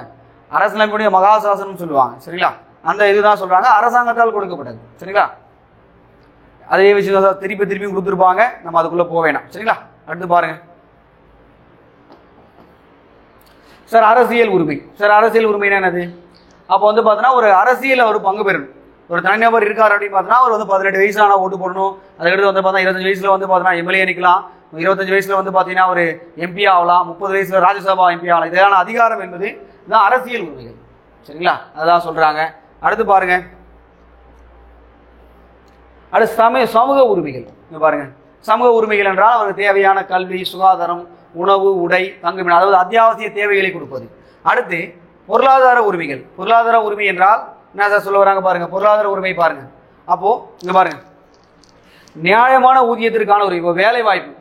அரசியலமைப்புடைய மகாசாசனம் சொல்லுவாங்க சரிங்களா. அந்த இதுதான் சொல்றாங்க அரசாங்கத்தால் கொடுக்கப்பட்டது சரிங்களா. அதே விஷயம் திருப்பி திருப்பி கொடுத்துருப்பாங்க, நம்ம அதுக்குள்ள போக வேணாம் சரிங்களா. அடுத்து பாருங்க சார் அரசியல் உரிமை. சார் அரசியல் உரிமைனா என்னது? அப்போ வந்து பார்த்தீங்கன்னா ஒரு அரசியல் அவர் பங்கு பெறணும். ஒரு தனிநபர் இருக்கார் அப்படின்னு பார்த்தீங்கன்னா அவர் வந்து 18 வயசு ஆனால் ஓட்டு போடணும். அதுக்கடுத்து வந்து பார்த்தா 25 வயசுல வந்து பார்த்தீங்கன்னா எம்எல்ஏ நிற்கலாம், 25 வயசுல வந்து பார்த்தீங்கன்னா ஒரு எம்பி ஆகலாம், 30 வயசுல ராஜ்யசபா எம்பி ஆகலாம். இதான அதிகாரம் என்பது இதுதான் அரசியல் உரிமைகள் சரிங்களா. அதான் சொல்றாங்க. அடுத்து பாருங்க அடுத்து சமூக உரிமைகள். பாருங்க சமூக உரிமைகள் என்றால் அவருக்கு தேவையான கல்வி, சுகாதாரம், உணவு, உடை, தங்குமிடம், அதாவது அத்தியாவசிய தேவைகளை கொடுப்பது. அடுத்து பொருளாதார உரிமைகள். பொருளாதார உரிமை என்றால் என்ன சார் சொல்ல வராங்க பாருங்க. பொருளாதார உரிமை பாருங்க. அப்போ இங்க பாருங்க நியாயமான ஊதியத்திற்கான ஒரு வேலை வாய்ப்பு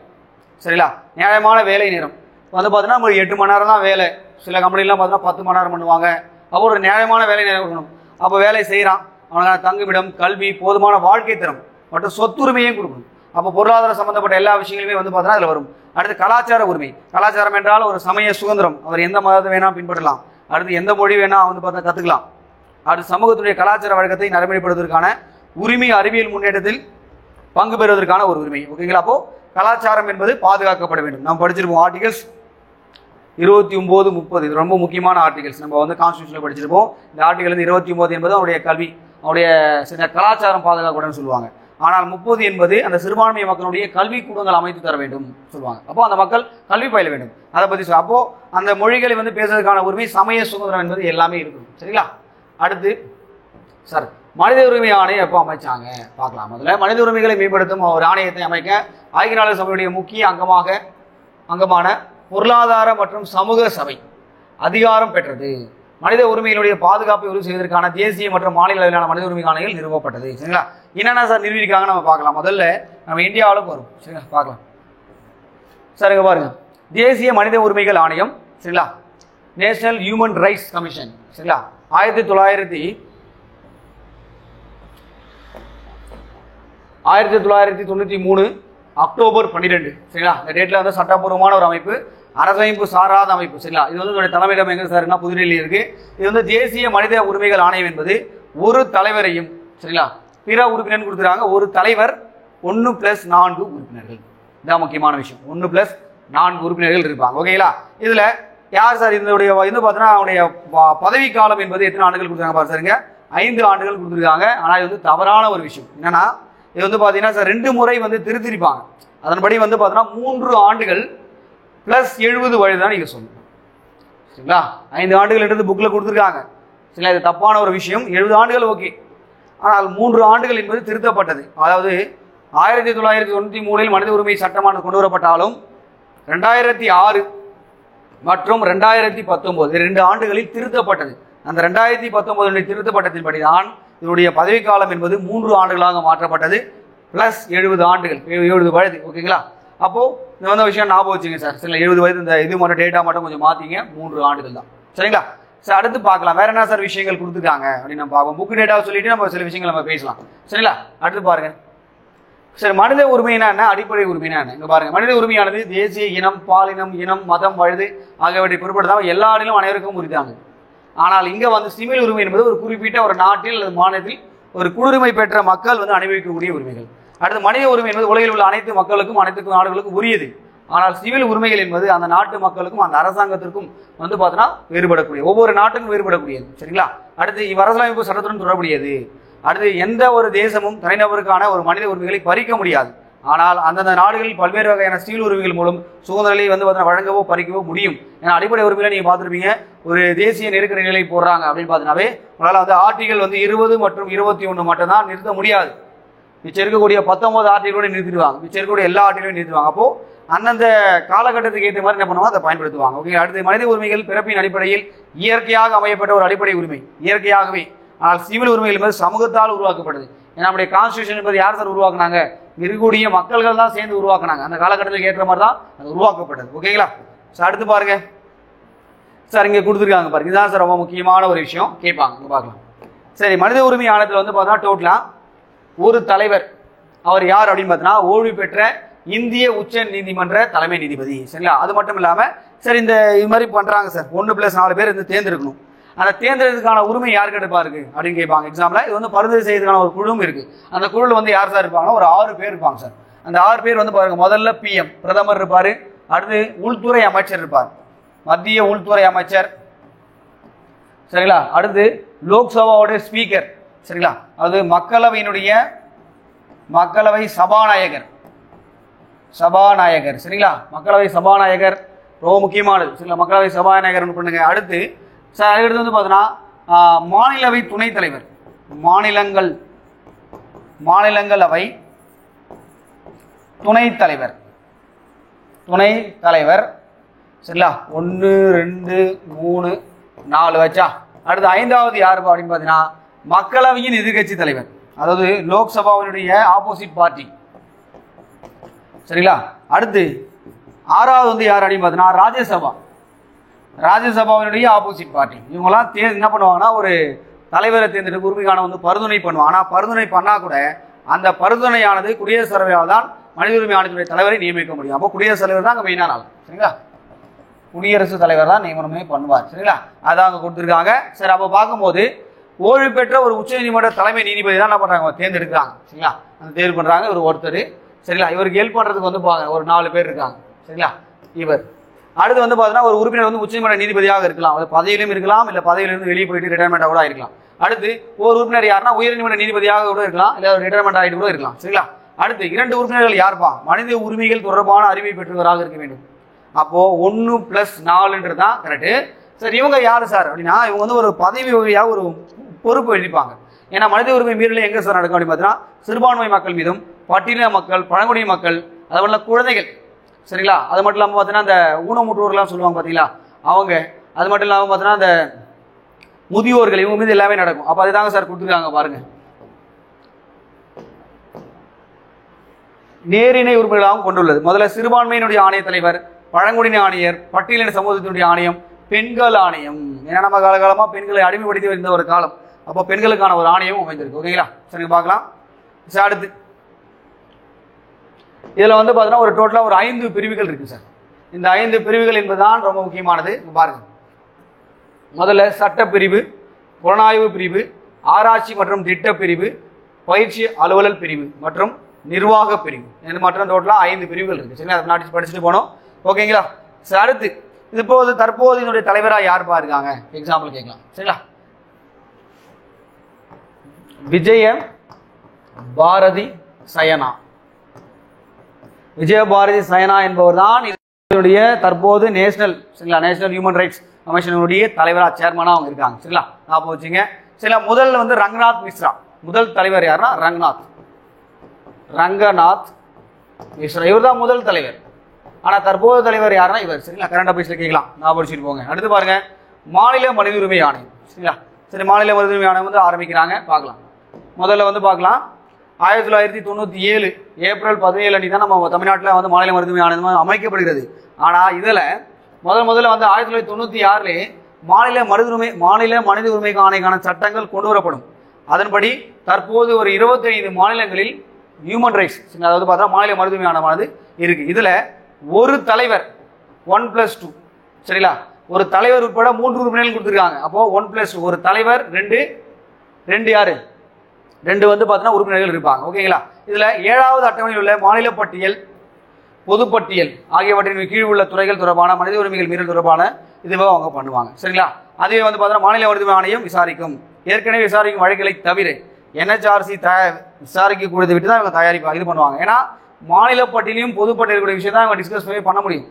சரிங்களா. நியாயமான வேலை நேரம் வந்து பார்த்தீங்கன்னா நம்ம 8 மணி நேரம் தான் வேலை. சில கம்பெனிலாம் பார்த்தீங்கன்னா 10 மணி நேரம் பண்ணுவாங்க. அப்போ ஒரு நியாயமான வேலை நேரம் கொடுக்கணும். அப்போ வேலை செய்கிறான், அவனுக்கான தங்குமிடம், கல்வி, போதுமான வாழ்க்கை தரம் மற்றும் சொத்துரிமையும் கொடுக்கணும். அப்போ பொருளாதார சம்பந்தப்பட்ட எல்லா விஷயங்களுமே வந்து பார்த்தீங்கன்னா அதில் வரும். அடுத்து கலாச்சார உரிமை. கலாச்சாரம் என்றால் ஒரு சமய சுதந்திரம், அவர் எந்த மதத்தை வேணா பின்பற்றலாம், அடுத்து எந்த மொழி வேணா வந்து பார்த்தா கற்றுக்கலாம். அடுத்து சமூகத்துடைய கலாச்சார வழக்கத்தை நடைமுறைப்படுவதற்கான உரிமை, அறிவியல் முன்னேற்றத்தில் பங்கு பெறுவதற்கான ஒரு உரிமை. ஓகேங்களா. அப்போ கலாச்சாரம் என்பது பாதுகாக்கப்பட வேண்டும். நம்ம படிச்சிருப்போம் ஆர்டிகல்ஸ் 29, 30. இது ரொம்ப முக்கியமான ஆர்டிகல்ஸ். நம்ம வந்து கான்ஸ்டியூஷன்ல படிச்சிருப்போம். இந்த ஆர்டிகல் 29 என்பது அவருடைய கல்வி, அவருடைய சில கலாச்சாரம் பாதுகாக்கப்படும் சொல்லுவாங்க. ஆனால் 30 என்பது அந்த சிறுபான்மை மக்களுடைய கல்வி கூடங்கள் அமைத்து தர வேண்டும் சொல்லுவாங்க. அப்போ அந்த மக்கள் கல்வி பயில வேண்டும், அதை பற்றி அப்போ அந்த மொழிகளை வந்து பேசுறதுக்கான உரிமை, சமய சுதந்திரம் என்பது எல்லாமே இருக்கும் சரிங்களா. அடுத்து சார் மனித உரிமை ஆணையம் எப்போ அமைச்சாங்க பார்க்கலாம். முதல்ல மனித உரிமைகளை மேம்படுத்தும் ஒரு ஆணையத்தை அமைக்க ஐக்கிய நாடுகள் சபையுடைய முக்கிய அங்கமான பொருளாதார மற்றும் சமூக சபை அதிகாரம் பெற்றது. மனித உரிமைகளுடைய பாதுகாப்பை உறுதி செய்வதற்கான தேசிய மற்றும் மாநில அளவிலான மனித உரிமை ஆணையங்கள் நிறுவப்பட்டது சரிங்களா. என்னென்ன சார் நிறுவிருக்காங்க நம்ம பார்க்கலாம். முதல்ல நம்ம இந்தியாவுக்கு வரும் சரிங்களா, பார்க்கலாம் சார். இங்க பாருங்க தேசிய மனித உரிமைகள் ஆணையம் சரிங்களா, நேஷனல் ஹியூமன் ரைட்ஸ் கமிஷன் சரிங்களா. 1993 அக்டோபர் 12 சரிங்களா. இந்த டேட்ல வந்து சட்டப்பூர்வமான ஒரு அமைப்பு, அரசமைப்பு சாராத அமைப்பு சரிங்களா. இது வந்து தலைமையிடம் எங்க சார்னா புதுடெல்லி இருக்கு. இது வந்து தேசிய மனித உரிமைகள் ஆணையம் என்பது ஒரு தலைவரையும் சரிங்களா, பிற உறுப்பினர் கொடுத்துருக்காங்க. ஒரு தலைவர் 1+4 உறுப்பினர்கள். இதான் முக்கியமான விஷயம். 1+4 உறுப்பினர்கள் இருப்பாங்க. ஓகேங்களா. இதுல யார் சார் இதனுடைய இது பார்த்தீங்கன்னா அவருடைய பதவி காலம் என்பது எத்தனை ஆண்டுகள் கொடுத்துருக்காங்க பாரு சாருங்க, 5 ஆண்டுகள் கொடுத்துருக்காங்க. ஆனால் இது வந்து தவறான ஒரு விஷயம். என்னன்னா இது வந்து பார்த்தீங்கன்னா சார் 2 முறை வந்து திருத்திருப்பாங்க. அதன்படி வந்து பார்த்தீங்கன்னா 3 ஆண்டுகள் +70 வயது தான் நீங்க சொல்லணும் சரிங்களா. 5 ஆண்டுகள் என்று புக்கில் கொடுத்துருக்காங்க சரிங்களா. இது தப்பான ஒரு விஷயம். 70 ஆண்டுகள் ஓகே, ஆனால் 3 ஆண்டுகள் என்பது திருத்தப்பட்டது. அதாவது 1993 மனித உரிமை சட்டமானது கொண்டு வரப்பட்டாலும் 2006 மற்றும் 2019 2 ஆண்டுகளில் திருத்தப்பட்டது. அந்த 2019 திருத்தப்பட்டதின்படி தான் இதனுடைய பதவிக்காலம் என்பது 3 ஆண்டுகளாக மாற்றப்பட்டது. +70 ஆண்டுகள், 70 வயது. ஓகேங்களா. அப்போ இந்த வந்து விஷயம் ஞாபகம் வச்சுங்க சார் சரிங்களா. 70 வயது இந்த இது மட்டும் டேட்டா மட்டும் கொஞ்சம் மாத்திங்க, 3 ஆண்டுகள் தான் சரிங்களா. சார் அடுத்து பார்க்கலாம் வேற என்ன சார் விஷயங்கள் கொடுத்துருக்காங்க அப்படின்னு நம்ம பார்ப்போம். புக் டேட்டாவை சொல்லிட்டு நம்ம சில விஷயங்கள் நம்ம பேசலாம் சரிங்களா. அடுத்து பாருங்க சரி மனித உரிமைனா என்ன, அடிப்படை உரிமைனா என்ன. இங்க பாருங்க மனித உரிமையானது தேசிய இனம், பாலினம், இனம், மதம், வயது ஆகியவற்றை பொருட்படுத்தாமல் எல்லா நாட்டிலும் அனைவருக்கும் உரித்தாங்க. ஆனால் இங்க வந்து சிவில் உரிமை என்பது ஒரு குறிப்பிட்ட ஒரு நாட்டில் அல்லது மாநிலத்தில் ஒரு குடியுரிமை பெற்ற மக்கள் வந்து அனுபவிக்கக்கூடிய உரிமைகள். அடுத்து மனித உரிமை என்பது உலகில் உள்ள அனைத்து மக்களுக்கும் அனைத்து நாடுகளுக்கும் உரியது. ஆனால் சிவில் உரிமைகள் என்பது அந்த நாட்டு மக்களுக்கும் அந்த அரசாங்கத்திற்கும் வந்து பார்த்தீங்கன்னா வேறுபடக்கூடிய, ஒவ்வொரு நாட்டுக்கும் வேறுபடக்கூடியது சரிங்களா. அடுத்து அரசியலமைப்பு சட்டத்துடன் தொடர்புடையது. அடுத்து எந்த ஒரு தேசமும் தனிநபருக்கான ஒரு மனித உரிமைகளை பறிக்க முடியாது. ஆனால் அந்தந்த நாடுகளில் பல்வேறு வகையான சிவில் உரிமைகள் மூலம் சுதந்திரங்களை வந்து வழங்கவோ பறிக்கவோ முடியும். ஏன்னா அடிப்படை உரிமையில நீங்க பார்த்துருப்பீங்க, ஒரு தேசிய நெருக்கடி நிலை போடுறாங்க அப்படின்னு பார்த்தீங்கன்னாவே உங்களால் வந்து ஆர்டிகல் வந்து 20 மற்றும் 21 மட்டும் தான் நிறுத்த முடியாது. மிச்சம் இருக்கக்கூடிய 19 ஆர்டிகளோட நிறுத்திடுவாங்க, மிச்சம் இருக்கக்கூடிய எல்லா ஆர்டிகளையும் நிறுத்துவாங்க. அப்போ அந்தந்த காலகட்டத்துக்கு ஏற்ற மாதிரி என்ன பண்ணுவாங்க, அதை பயன்படுத்துவாங்க. ஓகே. அடுத்து மனித உரிமைகள் பிறப்பின் அடிப்படையில் இயற்கையாக அமையப்பட்ட ஒரு அடிப்படை உரிமை, இயற்கையாகவே. ஆனால் சிவில் உரிமைகள் என்பது சமூகத்தால் உருவாக்கப்பட்டது. ஏன்னா நம்முடைய கான்ஸ்டியூஷன் என்பது யார் சார் உருவாக்குனாங்க, இருக்கக்கூடிய மக்கள்கள் தான் சேர்ந்து உருவாக்குனாங்க. அந்த காலகட்டத்துக்கு ஏற்ற மாதிரி தான் அது உருவாக்கப்பட்டது. ஓகேங்களா. சார் அடுத்து பாருங்க சார் இங்க கொடுத்துருக்காங்க பாருங்க, இதுதான் சார் ரொம்ப முக்கியமான ஒரு விஷயம் கேட்பாங்க, இங்க பார்க்கலாம். சரி மனித உரிமை ஆணையத்தில் வந்து பார்த்தா டோட்டலா ஒரு தலைவர், அவர் யார் அப்படின்னு பார்த்தீங்கன்னா ஓய்வு பெற்ற இந்திய உச்ச நீதிமன்ற தலைமை நீதிபதி சரிங்களா. அது மட்டும் இல்லாம சரி இந்த இது மாதிரி பண்றாங்க சார் 1+4 பேர் வந்து தேர்ந்தெடுக்கணும். அந்த தேர்ந்தெடுக்கிறதுக்கான உரிமை யாருக்கு எடுப்பா இருக்கு அப்படின்னு கேட்பாங்க எக்ஸாம்பிள். இது வந்து பரிந்துரை செய்யறதுக்கான ஒரு குழுவும் இருக்கு. அந்த குழுவில் வந்து யார் சார் இருப்பாங்கன்னா ஒரு 6 பேர் இருப்பாங்க சார். அந்த 6 பேர் வந்து பாருங்க, முதல்ல PM பிரதமர் இருப்பாரு, அடுத்து உள்துறை அமைச்சர் இருப்பார், மத்திய உள்துறை அமைச்சர், சரிங்களா. அடுத்து லோக்சபாவுடைய ஸ்பீக்கர், சரிங்களா. அது மக்களவை சபாநாயகர், சரிங்களா. மக்களவை சபாநாயகர் ரொம்ப முக்கியமானது, சரிங்களா. மக்களவை சபாநாயகர் பண்ணுங்க. அடுத்து சார் அடுத்து வந்து பார்த்தோன்னா மாநிலவை துணைத் தலைவர், மாநிலங்களவை துணைத் தலைவர், சரிங்களா. 1 2 3 4 வச்சா. அடுத்து 5வது யாரு அப்படின்னு பார்த்தீங்கன்னா மக்களவையின் எதிர்கட்சி தலைவர், அதாவது லோக்சபாவினுடைய ஆப்போசிட் பார்ட்டி, சரிங்களா. அடுத்து 6வது வந்து யார் அப்படின்னு பார்த்தீங்கன்னா ராஜ்யசபாவினுடைய ஆப்போசிட் பார்ட்டி. இவங்கெல்லாம் என்ன பண்ணுவாங்கன்னா ஒரு தலைவரை தேர்ந்தெடுக்க உரிமைக்கான வந்து பரிந்துரை பண்ணுவாங்க. ஆனால் பரிந்துரை பண்ணா கூட அந்த பரிந்துரையானது குடியரசுத் தலைவரால் தான் மனித உரிமை ஆணையத்துடைய தலைவரை நியமிக்க முடியும். அப்போ குடியரசுத் தலைவர் தான் அங்கே மெயினான ஆள், சரிங்களா. குடியரசுத் தலைவர் தான் நியமனமே பண்ணுவார், சரிங்களா. அதான் அங்கே கொடுத்துருக்காங்க. சரி, அப்போ பார்க்கும்போது ஓய்வு பெற்ற ஒரு உச்சநீதிமன்ற தலைமை நீதிபதி தான் என்ன பண்ணுறாங்க, தேர்ந்தெடுக்கிறாங்க, சரிங்களா. அந்த தேர்வு பண்ணுறாங்க ஒருத்தர், சரிங்களா. இவருக்கு ஹெல்ப் பண்ணுறதுக்கு வந்து ஒரு 4 பேர் இருக்காங்க, சரிங்களா. இவர் அடுத்து வந்து பார்த்தீங்கன்னா ஒரு உறுப்பினர் வந்து உச்சநீதிமன்ற நீதிபதியாக இருக்கலாம், அது பதவியிலும் இருக்கலாம், இல்லை பதவியிலிருந்து வெளியே போயிட்டு ரிட்டையர்மெண்ட் கூட இருக்கலாம். அடுத்து ஒரு உறுப்பினர் யாருன்னா உயர்நீதிமன்ற நீதிபதியாக கூட இருக்கலாம், இல்லை ரிட்டையர்மெண்ட் ஆகிட்டு கூட இருக்கலாம், சரிங்களா. அடுத்து 2 உறுப்பினர்கள் யார்ப்பா, மனித உரிமைகள் தொடர்பான அறிவை பெற்றவராக இருக்க வேண்டும். அப்போ 1 + 4 தான் கரெக்டு. சார் இவங்க யாரு சார் அப்படின்னா இவங்க வந்து ஒரு பதவி வகையாக ஒரு பொறுப்பு எழுதிப்பாங்க. ஏன்னா மனித உரிமை மீறல எங்க சார் நடக்கும் அப்படின்னு பார்த்தீங்கன்னா சிறுபான்மை மக்கள் மீதும், பட்டியலின மக்கள், பழங்குடி மக்கள், அதுபோல குழந்தைகள், சரிங்களா. அது மட்டும் இல்லாமல் பார்த்தீங்கன்னா அந்த ஊனமுற்றோர்கள்லாம் சொல்லுவாங்க பார்த்தீங்களா அவங்க, அது மட்டும் இல்லாமல் பார்த்தீங்கன்னா அந்த முதியோர்கள், இவங்க மீது எல்லாமே நடக்கும். அப்போ அதுதாங்க சார் கொடுத்துருக்காங்க பாருங்க. நேரிணை உரிமைகளாகவும் கொண்டுள்ளது. முதல்ல சிறுபான்மையினுடைய ஆணைய தலைவர், பழங்குடியின ஆணையர், பட்டியலின சமூகத்தினுடைய ஆணையம், பெண்கள் ஆணையம். ஏன்னா நம்ம காலகாலமாக பெண்களை அடிமைப்படுத்தி இருந்த ஒரு காலம், அப்போ பெண்களுக்கான ஒரு ஆணையம் அமைந்திருக்கு, ஓகேங்களா. சரி பார்க்கலாம். அடுத்து இதில் வந்து பார்த்தீங்கன்னா ஒரு டோட்டலாக ஒரு 5 பிரிவுகள் இருக்கு சார். இந்த 5 பிரிவுகள் என்பதுதான் ரொம்ப முக்கியமானது. பாருங்க, முதல்ல சட்டப்பிரிவு, புலனாய்வு பிரிவு, ஆராய்ச்சி மற்றும் திட்ட பிரிவு, பயிற்சி அலுவலர் பிரிவு மற்றும் நிர்வாக பிரிவு. இது மற்றும் டோட்டலாக 5 பிரிவுகள் இருக்கு, சரிங்களா. அதை நாட்டி படிச்சுட்டு போனோம், ஓகேங்களா. சார் அடுத்து தற்போது இதனுடைய தலைவராக யார் பாருக்காங்க எக்ஸாம்பிள் கேட்கலாம், சரிங்களா. விஜய பாரதி சயனா என்பவர் தான் இதனுடைய தற்போது நேஷனல் ஹியூமன் ரைட்ஸ் கமிஷனுடைய தலைவராக சேர்மனா அவங்க இருக்காங்க, சரிங்களா. நான் போச்சுங்க. சரிங்களா. முதல்ல வந்து ரங்கநாத் மிஸ்ரா, முதல் தலைவர் யாருன்னா ரங்கநாத் மிஸ்ரா, இவர் தான் முதல் தலைவர். ஆனா தற்போது தலைவர் யாருன்னா இவர், சரிங்களா. கரண்ட் அஃபேர்ஸ்ல கேட்கலாம், நான் படிச்சுட்டு போங்க. அடுத்து பாருங்க மாநில மனித உரிமை ஆணையம், சரிங்களா. சரி, மாநில மனித உரிமை ஆணையம் வந்து ஆரம்பிக்கிறாங்க, பார்க்கலாம். முதல்ல வந்து பார்க்கலாம் 1997 ஏப்ரல் 17 அன்னைக்கு தான் நம்ம தமிழ்நாட்டில் வந்து மாநில மனித உரிமை ஆணையம் அமைக்கப்படுகிறது. ஆனா இதுல முதல்ல வந்து 1996 மாநில மனித உரிமை ஆணையக்கான சட்டங்கள் கொண்டு வரப்படும். அதன்படி தற்போது ஒரு 25 மாநிலங்களில் ஹியூமன் ரைட்ஸ், அதாவது பார்த்தா மாநில மனித உரிமை ஆணையமானது இருக்கு. இதுல ஒரு தலைவர் 1+2, சரிங்களா. ஒரு தலைவர் உட்பட 3 உறுப்பினர்கள் கொடுத்துருக்காங்க. அப்போ 1+2 ஒரு தலைவர், 2 யாரு, 2 வந்து பார்த்தீங்கன்னா உறுப்பினர்கள் இருப்பாங்க, ஓகேங்களா. இதுல 7வது அட்டவணையில் உள்ள மாநில பட்டியல், பொதுப்பட்டியல் ஆகியவற்றின் கீழ் உள்ள துறைகள் தொடர்பான மனித உரிமைகள் மீறல் தொடர்பான இதுவே அவங்க பண்ணுவாங்க, சரிங்களா. அதுவே வந்து பார்த்தீங்கன்னா மாநில மனித உரிமை ஆணையம் விசாரிக்கும். ஏற்கனவே விசாரிக்கும் வழக்குகளை தவிர NHRC விசாரிக்கக்கூடியதை விட்டு தான் இவங்க தயாரிப்பாங்க, இது பண்ணுவாங்க. ஏன்னா மாநில பட்டியலையும் பொதுப்பட்டியலுடைய விஷயம் தான் இவங்க டிஸ்கஸ் பண்ண முடியும்.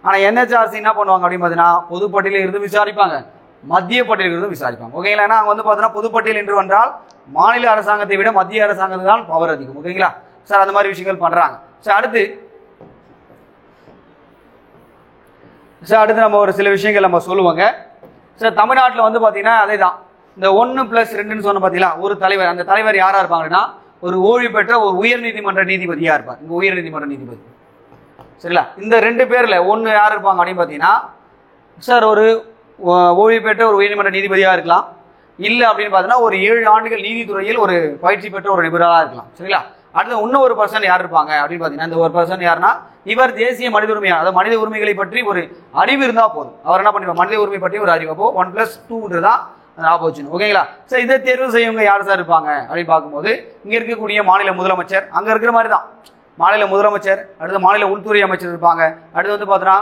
ஆனால் NHRC என்ன பண்ணுவாங்க அப்படின்னு பார்த்தீங்கன்னா பொதுப்பட்டியலில் இருந்து விசாரிப்பாங்க, மத்திய பட்டியலில் இருந்து விசாரிப்பாங்க, ஓகேங்களா. ஏன்னா அங்கே வந்து பார்த்தீங்கன்னா பொதுப்பட்டியல் என்று வந்தால் மாநில அரசாங்கத்தை விட மத்திய அரசாங்கத்துக்கு தான் பவர் அதிகம், ஓகேங்களா. சார் அந்த மாதிரி விஷயங்கள் பண்றாங்க. சார் அடுத்து நம்ம ஒரு சில விஷயங்கள் நம்ம சொல்லுவாங்க. சார் தமிழ்நாட்டில் வந்து பார்த்தீங்கன்னா அதே தான், இந்த 1+2 சொன்ன பார்த்தீங்களா ஒரு தலைவர். அந்த தலைவர் யாரா இருப்பாங்கன்னா ஒரு ஓய்வு பெற்ற ஒரு உயர்நீதிமன்ற நீதிபதியா இருப்பார், இங்க உயர்நீதிமன்ற நீதிபதி, சரிங்களா. இந்த 2 பேர்ல ஒன்று யார் இருப்பாங்க அப்படின்னு பார்த்தீங்கன்னா சார் ஒரு ஓய்வு பெற்ற ஒரு உயர்நீதிமன்ற நீதிபதியா இருக்கலாம், இல்லை அப்படின்னு பார்த்தீங்கன்னா ஒரு 7 ஆண்டுகள் நீதித்துறையில் ஒரு பயிற்சி பெற்ற ஒரு நிபுணராக இருக்கலாம், சரிங்களா. அடுத்து இன்னும் ஒரு பர்சன் யார் இருப்பாங்க அப்படின்னு பார்த்தீங்கன்னா, இந்த ஒரு பர்சன் யாருன்னா இவர் தேசிய மனித உரிமை, அதாவது மனித உரிமைகளை பற்றி ஒரு அறிவு இருந்தால் போதும். அவர் என்ன பண்ணிடுவார், மனித உரிமை பற்றி ஒரு அறிவு. அப்போ 1+2 தான் ஆப்போசிஷன். ஓகேங்களா? சார் இதை தேர்வு செய்யவங்க யார் சார் இருப்பாங்க அப்படின்னு பார்க்கும்போது, இங்கே இருக்கக்கூடிய மாநில முதலமைச்சர், அங்கே இருக்கிற மாதிரி தான் மாநில முதலமைச்சர், அடுத்து மாநில உள்துறை அமைச்சர் இருப்பாங்க, அடுத்து வந்து பார்த்தீங்கன்னா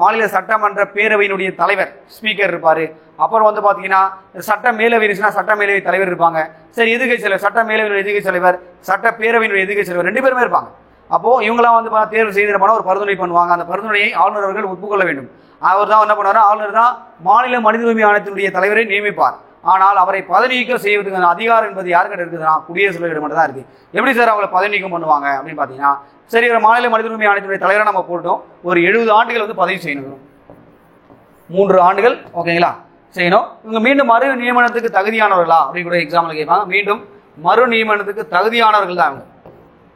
மாநில சட்டமன்ற பேரவையினுடைய தலைவர் ஸ்பீக்கர் இருப்பார், அப்புறம் வந்து பார்த்தீங்கன்னா சட்ட மேலவை இருந்துச்சுன்னா சட்ட மேலவை தலைவர் இருப்பாங்க. சரி, எதிர்க்கட்சி தலைவர், சட்ட மேலவையினுடைய எதிர்க்கட்சி தலைவர், சட்ட பேரவையினுடைய எதிர்க்கட்சி தலைவர் 2 பேருமே இருப்பாங்க. அப்போது இவங்களாம் வந்து தேர்வு செய்திருப்பான ஒரு பரிந்துரை பண்ணுவாங்க. அந்த பரிந்துரையை ஆளுநர் அவர்கள் ஒப்புக்கொள்ள வேண்டும். அவர் தான் என்ன பண்ணுவார், ஆளுநர் தான் மாநில மனித உரிமை ஆணையத்தினுடைய தலைவரை நியமிப்பார். ஆனால் அவரை பதவி நீக்கம் செய்வதற்கான அதிகாரம் என்பது யாருக்கிட்ட இருக்குதுன்னா குடியரசுத் தலைவர் மட்டும் தான் இருக்குது. எப்படி சார் அவங்களை பதவி நீக்கம் பண்ணுவாங்க அப்படின்னு பார்த்தீங்கன்னா, சரி ஒரு மாநில மனித உரிமை ஆணையத்தினுடைய தலைவரை நம்ம போட்டோம், ஒரு 70 ஆண்டுகள் வந்து பதவி செய்யணும், 3 ஆண்டுகள். ஓகேங்களா? செய்யணும். இவங்க மீண்டும் மறு நியமனத்துக்கு தகுதியானவர்களா அப்படின்னு கூட எக்ஸாம்பிள் கேட்பாங்க. மீண்டும் மறு நியமனத்துக்கு தகுதியானவர்கள் தான் அவங்க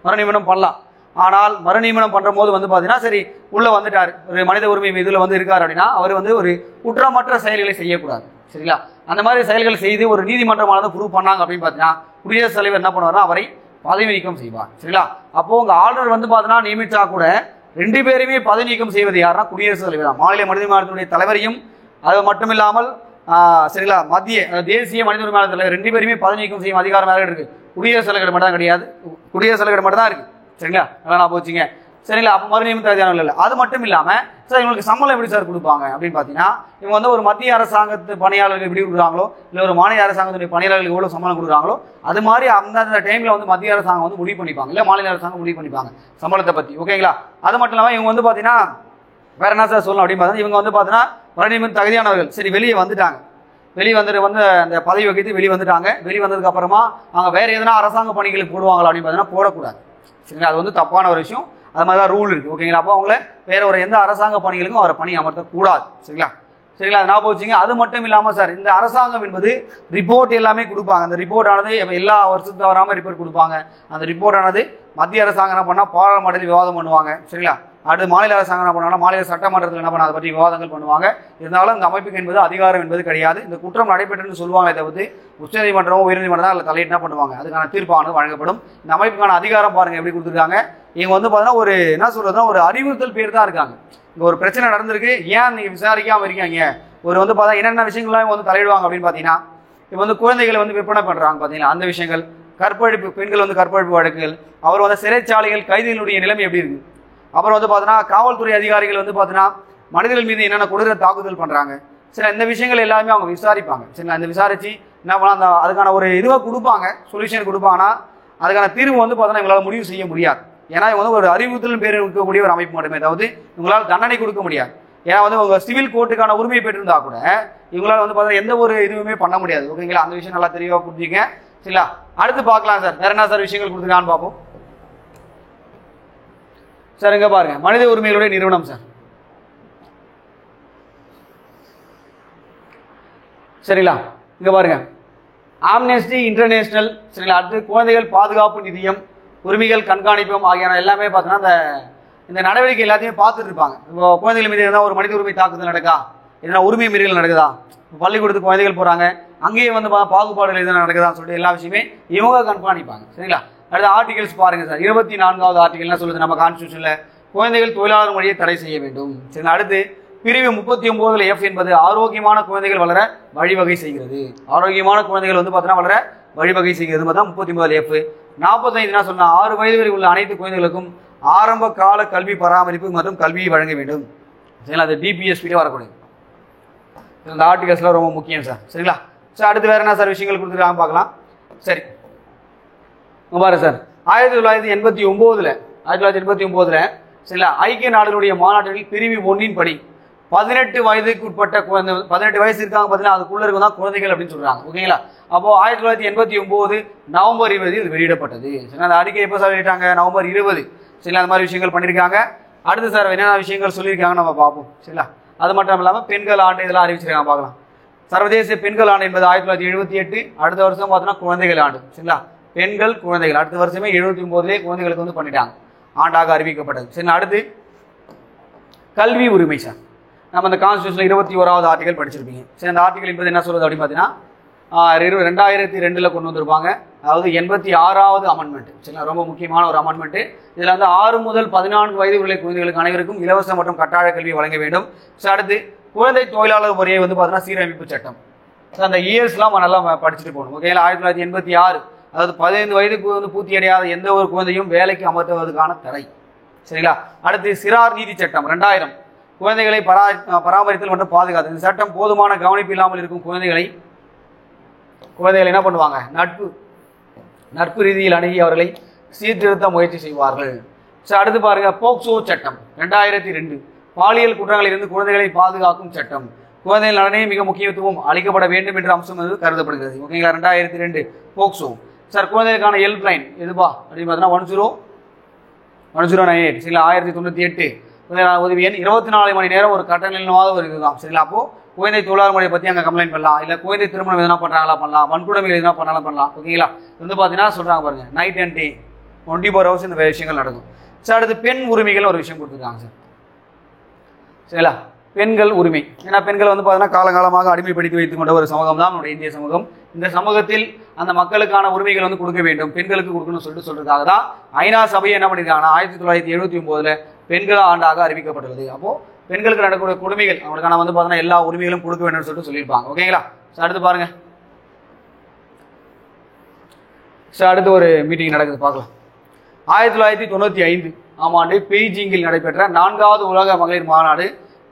மறு நியமனம் பண்ணலாம். ஆனால் மறு நியமனம் பண்ணுற போது வந்து பார்த்தீங்கன்னா, சரி உள்ளே வந்துட்டார், ஒரு மனித உரிமை இதில் வந்து இருக்கார் அப்படின்னா அவர் வந்து ஒரு குற்றமற்ற செயல்களை செய்யக்கூடாது. சரிங்களா? அந்த மாதிரி செயல்கள் செய்து ஒரு நீதிமன்றமானது ப்ரூவ் பண்ணாங்க அப்படின்னு பார்த்தீங்கன்னா குடியரசுத் தலைவர் என்ன பண்ணுவார்னா அவரை பதவி நீக்கம் செய்வார். சரிங்களா? அப்போ உங்க ஆளுநர் வந்து பார்த்தீங்கன்னா நியமிச்சா கூட 2 பேருமே பதவி நீக்கம் செய்வது யாருன்னா குடியரசுத் தலைவர் தான். மாநில மனித உரிமை ஆணையத்தினுடைய தலைவரையும் அது மட்டும் இல்லாமல் சரிங்களா மத்திய தேசிய மனித உரிமை ஆணைய தலைவர் 2 பேருமே பதவி நீக்கம் செய்யும் அதிகாரம் யாரும் இருக்கு, குடியரசுத் தலைவர் மட்டும் தான் கிடையாது, குடியரசுத் தலைவர் மட்டும் தான் இருக்கு. சரிங்களா? நல்லா போச்சுங்க. சரிங்களா? அப்போ மறு நியமன தகுதியானவர்கள் இல்லை. அது மட்டும் இல்லாமல் சார் இவங்களுக்கு சம்பளம் எப்படி சார் கொடுப்பாங்க அப்படின்னு பார்த்தீங்கன்னா, இவங்க வந்து ஒரு மத்திய அரசாங்கத்து பணியாளர்கள் எப்படி கொடுக்குறாங்களோ, இல்லை ஒரு மாநில அரசாங்கத்துடைய பணியாளர்களுக்கு எவ்வளோ சம்பளம் கொடுக்குறாங்களோ அது மாதிரி அந்த டைமில் வந்து மத்திய அரசாங்கம் வந்து முடிவு பண்ணிப்பாங்க, இல்லை மாநில அரசாங்கம் முடிவு பண்ணிப்பாங்க சம்பளத்தை பற்றி. ஓகேங்களா? அது மட்டும் இல்லாமல் இவங்க வந்து பார்த்தீங்கன்னா வேற என்ன சார் சொல்லணும் அப்படின்னு பார்த்தீங்கன்னா, இவங்க வந்து பார்த்தீங்கன்னா மறு நியமன தகுதியானவர்கள். சரி, வெளியே வந்துட்டாங்க, வெளியே வந்து அந்த பதவி வகித்து வெளியே வந்துட்டாங்க. வெளியே வந்ததுக்கு அப்புறமா அவங்க வேற எதனா அரசாங்க பணிகளுக்கு போடுவாங்களா அப்படின்னு பார்த்தீங்கன்னா போடக்கூடாது. சரிங்களா? அது வந்து தப்பான ஒரு விஷயம். அது மாதிரி தான் ரூல் இருக்குது. ஓகேங்களா? அப்போ அவங்கள வேற ஒரு எந்த அரசாங்க பணிகளுக்கும் அவரை பணி அமர்த்தக்கூடாது. சரிங்களா? சரிங்களா? அது ஞாபகம் வச்சுங்க. அது மட்டும் இல்லாமல் சார் இந்த அரசாங்கம் என்பது ரிப்போர்ட் எல்லாமே கொடுப்பாங்க. அந்த ரிப்போர்ட் ஆனது எல்லா வருஷத்துக்கு தவறாமல் ரிப்போர்ட் கொடுப்பாங்க. அந்த ரிப்போர்ட் ஆனது மத்திய அரசாங்கம் என்ன பண்ணால் பாராளுமன்றத்தில் விவாதம் பண்ணுவாங்க. சரிங்களா? அடுத்து மாநில அரசாங்கம் என்ன பண்ணுவாங்கன்னா மாநில சட்டமன்றத்தில் என்ன பண்ண அதை பற்றி விவாதங்கள் பண்ணுவாங்க. இருந்தாலும் இந்த அமைப்புக்கு என்பது அதிகாரம் என்பது கிடையாது. இந்த குற்றம் நடைபெற்றுன்னு சொல்லுவாங்க, தவிர்த்து உச்சநீதிமன்றமோ உயர்நீதிமன்றம் தான் அதில் தலையிட்டு என்ன பண்ணுவாங்க, அதுக்கான தீர்ப்பானது வழங்கப்படும். இந்த அமைப்புக்கான அதிகாரம் பாருங்க எப்படி கொடுத்துருக்காங்க. இவங்க வந்து பார்த்தீங்கன்னா ஒரு என்ன சொல்றதுன்னா ஒரு அறிவுறுத்தல் பேர் தான் இருக்காங்க. இங்கே ஒரு பிரச்சனை நடந்திருக்கு, ஏன் நீங்கள் விசாரிக்காமல் இருக்கீங்க, ஒரு வந்து பார்த்தா என்னென்ன விஷயங்கள்லாம் இவங்க வந்து தலையிடுவாங்க அப்படின்னு பார்த்தீங்கன்னா, இப்போ வந்து குழந்தைகளை வந்து விற்பனை பண்ணுறாங்க பார்த்தீங்கன்னா அந்த விஷயங்கள், கற்பழிப்பு, பெண்கள் வந்து கற்பழிப்பு வழக்குகள், அவர் வந்து சிறைச்சாலைகள் கைதிகளுடைய நிலைமை எப்படி இருக்குது, அப்புறம் வந்து பார்த்தீங்கன்னா காவல்துறை அதிகாரிகள் வந்து பார்த்தீங்கன்னா மனிதர்கள் மீது என்னென்ன கொடூர தாக்குதல் பண்ணுறாங்க. சரி, இந்த விஷயங்கள் எல்லாமே அவங்க விசாரிப்பாங்க. சரிங்களா? இந்த விசாரித்து என்ன பண்ணலாம், அந்த அதுக்கான ஒரு இதுவாக கொடுப்பாங்க, சொல்யூஷன் கொடுப்பாங்கன்னா அதுக்கான தீர்வு வந்து பார்த்தீங்கன்னா இவங்களால் முடிவு செய்ய முடியாது. ஏன்னா இவங்க வந்து ஒரு அறிவுறுத்தல் பேர் இருக்கக்கூடிய ஒரு அமைப்பு மட்டுமே, அதாவது இவங்களால் தண்டனை கொடுக்க முடியாது. ஏன்னா வந்து உங்க சிவில் கோர்ட்டுக்கான உரிமை பெற்றிருந்தா கூட இவங்களால் வந்து பார்த்தீங்கன்னா எந்த ஒரு இதுவுமே பண்ண முடியாது. ஓகேங்களா? அந்த விஷயம் நல்லா தெளிவாக புரிஞ்சுங்க. சரிங்களா? அடுத்து பார்க்கலாம் சார், வேற என்ன சார் விஷயங்கள் கொடுத்துருக்கான்னு பார்ப்போம். சார் இங்க பாருங்க, மனித உரிமைகளுடைய நிறுவனம் சார். சரிங்களா? இங்க பாருங்க, ஆம்னெஸ்டி இன்டர்நேஷனல். சரிங்களா? அடுத்து குழந்தைகள் பாதுகாப்பு நிதியம், உரிமைகள் கண்காணிப்பம் ஆகியன எல்லாமே பார்த்தீங்கன்னா இந்த நடவடிக்கை எல்லாத்தையுமே பார்த்துட்டு இருப்பாங்க. இப்போ குழந்தைகள் மீது எதாவது ஒரு மனித உரிமை தாக்குதல் நடக்கா, எதனா உரிமை மீறல் நடக்குதா, பள்ளிக்கூடத்துக்கு குழந்தைகள் போறாங்க அங்கேயே வந்து பாகுபாடுகள் எதுனா நடக்குதான்னு சொல்லிட்டு எல்லா விஷயமே இவங்க கண்காணிப்பாங்க. சரிங்களா? அடுத்த ஆர்டிகல்ஸ் பாருங்க சார். 24வது ஆர்டிகல் என்ன சொல்லுது நம்ம கான்ஸ்டியூஷன்ல, குழந்தைகள் தொழிலாளர் முறையை தடை செய்ய வேண்டும். சரி, அடுத்து பிரிவு 39 F என்பது ஆரோக்கியமான குழந்தைகள் வளர வழிவகை செய்கிறது. ஆரோக்கியமான குழந்தைகள் வந்து பார்த்தீங்கன்னா வளர வழிவகை செய்கிறது பார்த்தா 39 F. 45 என்ன சொன்னா, 6 வயது வரை உள்ள அனைத்து குழந்தைகளுக்கும் ஆரம்ப கால கல்வி பராமரிப்பு மற்றும் கல்வியை வழங்க வேண்டும். சரிங்களா? அது DPSP வரக்கூடாது. இந்த ஆர்டிகல்ஸ்லாம் ரொம்ப முக்கியம் சார். சரிங்களா? சார் அடுத்து வேற என்ன சார் விஷயங்கள் கொடுத்துருக்காங்க பார்க்கலாம். சரி பாருங்க சார், 1989 சரிங்களா ஐக்கிய நாடுகளுடைய மாநாட்டில் பிரிவு 1 படி 18 வயதுக்கு உட்பட்ட குழந்தை, 18 வயசு இருக்காங்க பார்த்தீங்கன்னா அதுக்குள்ள இருக்கும் தான் குழந்தைகள் அப்படின்னு சொல்றாங்க. ஓகேங்களா? அப்போ 1989 நவம்பர் 20 இது வெளியிடப்பட்டது. சரிங்களா? அந்த அறிக்கை எப்போ சார் வெளியிட்டாங்க, நவம்பர் 20. சரிங்களா? அந்த மாதிரி விஷயங்கள் பண்ணியிருக்காங்க. அடுத்து சார் என்னென்ன விஷயங்கள் சொல்லியிருக்காங்க நம்ம பார்ப்போம். சரிங்களா? அது மட்டும் இல்லாமல் பெண்கள் ஆண்டு இதெல்லாம் அறிவிச்சிருக்காங்க பார்க்கலாம். சர்வதேச பெண்கள் ஆண்டு என்பது 1978. அடுத்த வருஷம் பார்த்தோன்னா குழந்தைகள் ஆண்டு. சரிங்களா? பெண்கள் குழந்தைகள் அடுத்த வருஷமே 79 குழந்தைகளுக்கு வந்து பண்ணிட்டாங்க, ஆண்டாக அறிவிக்கப்பட்டது. சரி, அடுத்து கல்வி உரிமை சார். நம்ம இந்த கான்ஸ்டியூஷன் 21வது ஆர்டிகல் படிச்சிருப்பீங்க. சரி, அந்த ஆர்டிகல் என்பது என்ன சொல்றது அப்படின்னு பார்த்தீங்கன்னா 2002 கொண்டு வந்திருப்பாங்க. அதாவது 86வது அமெண்ட்மெண்ட். சரிங்களா, ரொம்ப முக்கியமான ஒரு அமெண்ட்மெண்ட். இதில் வந்து 6 முதல் 14 வயது உள்ள குழந்தைகளுக்கு அனைவருக்கும் இலவச மற்றும் கட்டாய கல்வி வழங்க வேண்டும். ஸோ அடுத்து குழந்தை தொழிலாளர் முறையை வந்து பார்த்தீங்கன்னா சீரமைப்பு சட்டம். ஸோ அந்த இயர்ஸ்லாம் நல்லா படிச்சுட்டு போகணும். ஓகேங்களா, 1986 அதாவது 15 வயதுக்கு வந்து பூர்த்தி அடையாத எந்த ஒரு குழந்தையும் வேலைக்கு அமர்த்துவதற்கான தடை. சரிங்களா, அடுத்து சிறார் நீதி சட்டம் 2000 குழந்தைகளை பராமரித்தல் மற்றும் பாதுகாத்தல். இந்த சட்டம் போதுமான கவனிப்பு இல்லாமல் இருக்கும் குழந்தைகளை என்ன பண்ணுவாங்க, நட்பு ரீதியில் அணுகி அவர்களை சீர்திருத்த முயற்சி செய்வார்கள். ஸோ அடுத்து பாருங்க, போக்சோ சட்டம் 2002 பாலியல் குற்றங்களில் இருந்து குழந்தைகளை பாதுகாக்கும் சட்டம். குழந்தைகள் நலனே மிக முக்கியத்துவம் அளிக்கப்பட வேண்டும் என்ற அம்சம் வந்து கருதப்படுகிறது. ஓகேங்களா, 2002 போக்சோ. சார் குழந்தைகளுக்கான ஹெல்ப் லைன் எதுப்பா அப்படின்னு பார்த்தீங்கன்னா 1098. சரிங்களா, 1098 உதவி எண் 24 மணி நேரம் ஒரு கட்டணமாக ஒரு இதுதான். சரிங்களா, அப்போ குழந்தை தொழிலாளர் முறையை பற்றி அங்கே கம்ப்ளைண்ட் பண்ணலாம், இல்லை குழந்தை திருமணம் எதனா பண்ணுறாங்களா பண்ணலாம், வன்கொடுமை எதனா பண்ணலாம். ஓகேங்களா, வந்து பார்த்தீங்கன்னா சொல்கிறாங்க பாருங்க, நைட் அண்ட் டே 24 hours இந்த விஷயங்கள் நடக்கும். சார் அடுத்து பெண் உரிமைகள் ஒரு விஷயம் கொடுத்துருக்காங்க சார். சரிங்களா, பெண்கள் உரிமை. ஏன்னா பெண்கள் வந்து பார்த்தீங்கன்னா காலகாலமாக அடிமைப்படுத்தி வைத்துக் கொண்ட ஒரு சமூகம் தான் நம்முடைய இந்திய சமூகம். இந்த சமூகத்தில் அந்த மக்களுக்கான உரிமைகள் வந்து கொடுக்க வேண்டும், பெண்களுக்கு கொடுக்கணும்னு சொல்றதுக்காக தான் ஐநா சபையை என்ன பண்ணியிருக்காங்கன்னா 1979 பெண்கள் ஆண்டாக அறிவிக்கப்பட்டுள்ளது. அப்போ பெண்களுக்கு நடக்கக்கூடிய கொடுமைகள் அவங்களுக்கான வந்து பார்த்தீங்கன்னா எல்லா உரிமைகளும் கொடுக்க வேண்டும்னு சொல்லிட்டு சொல்லியிருப்பாங்க. ஓகேங்களா, அடுத்து பாருங்க. அடுத்து ஒரு மீட்டிங் நடக்குது பார்க்கலாம். 1995 ஆண்டு பெய்ஜிங்கில் நடைபெற்ற 4வது உலக மகளிர் மாநாடு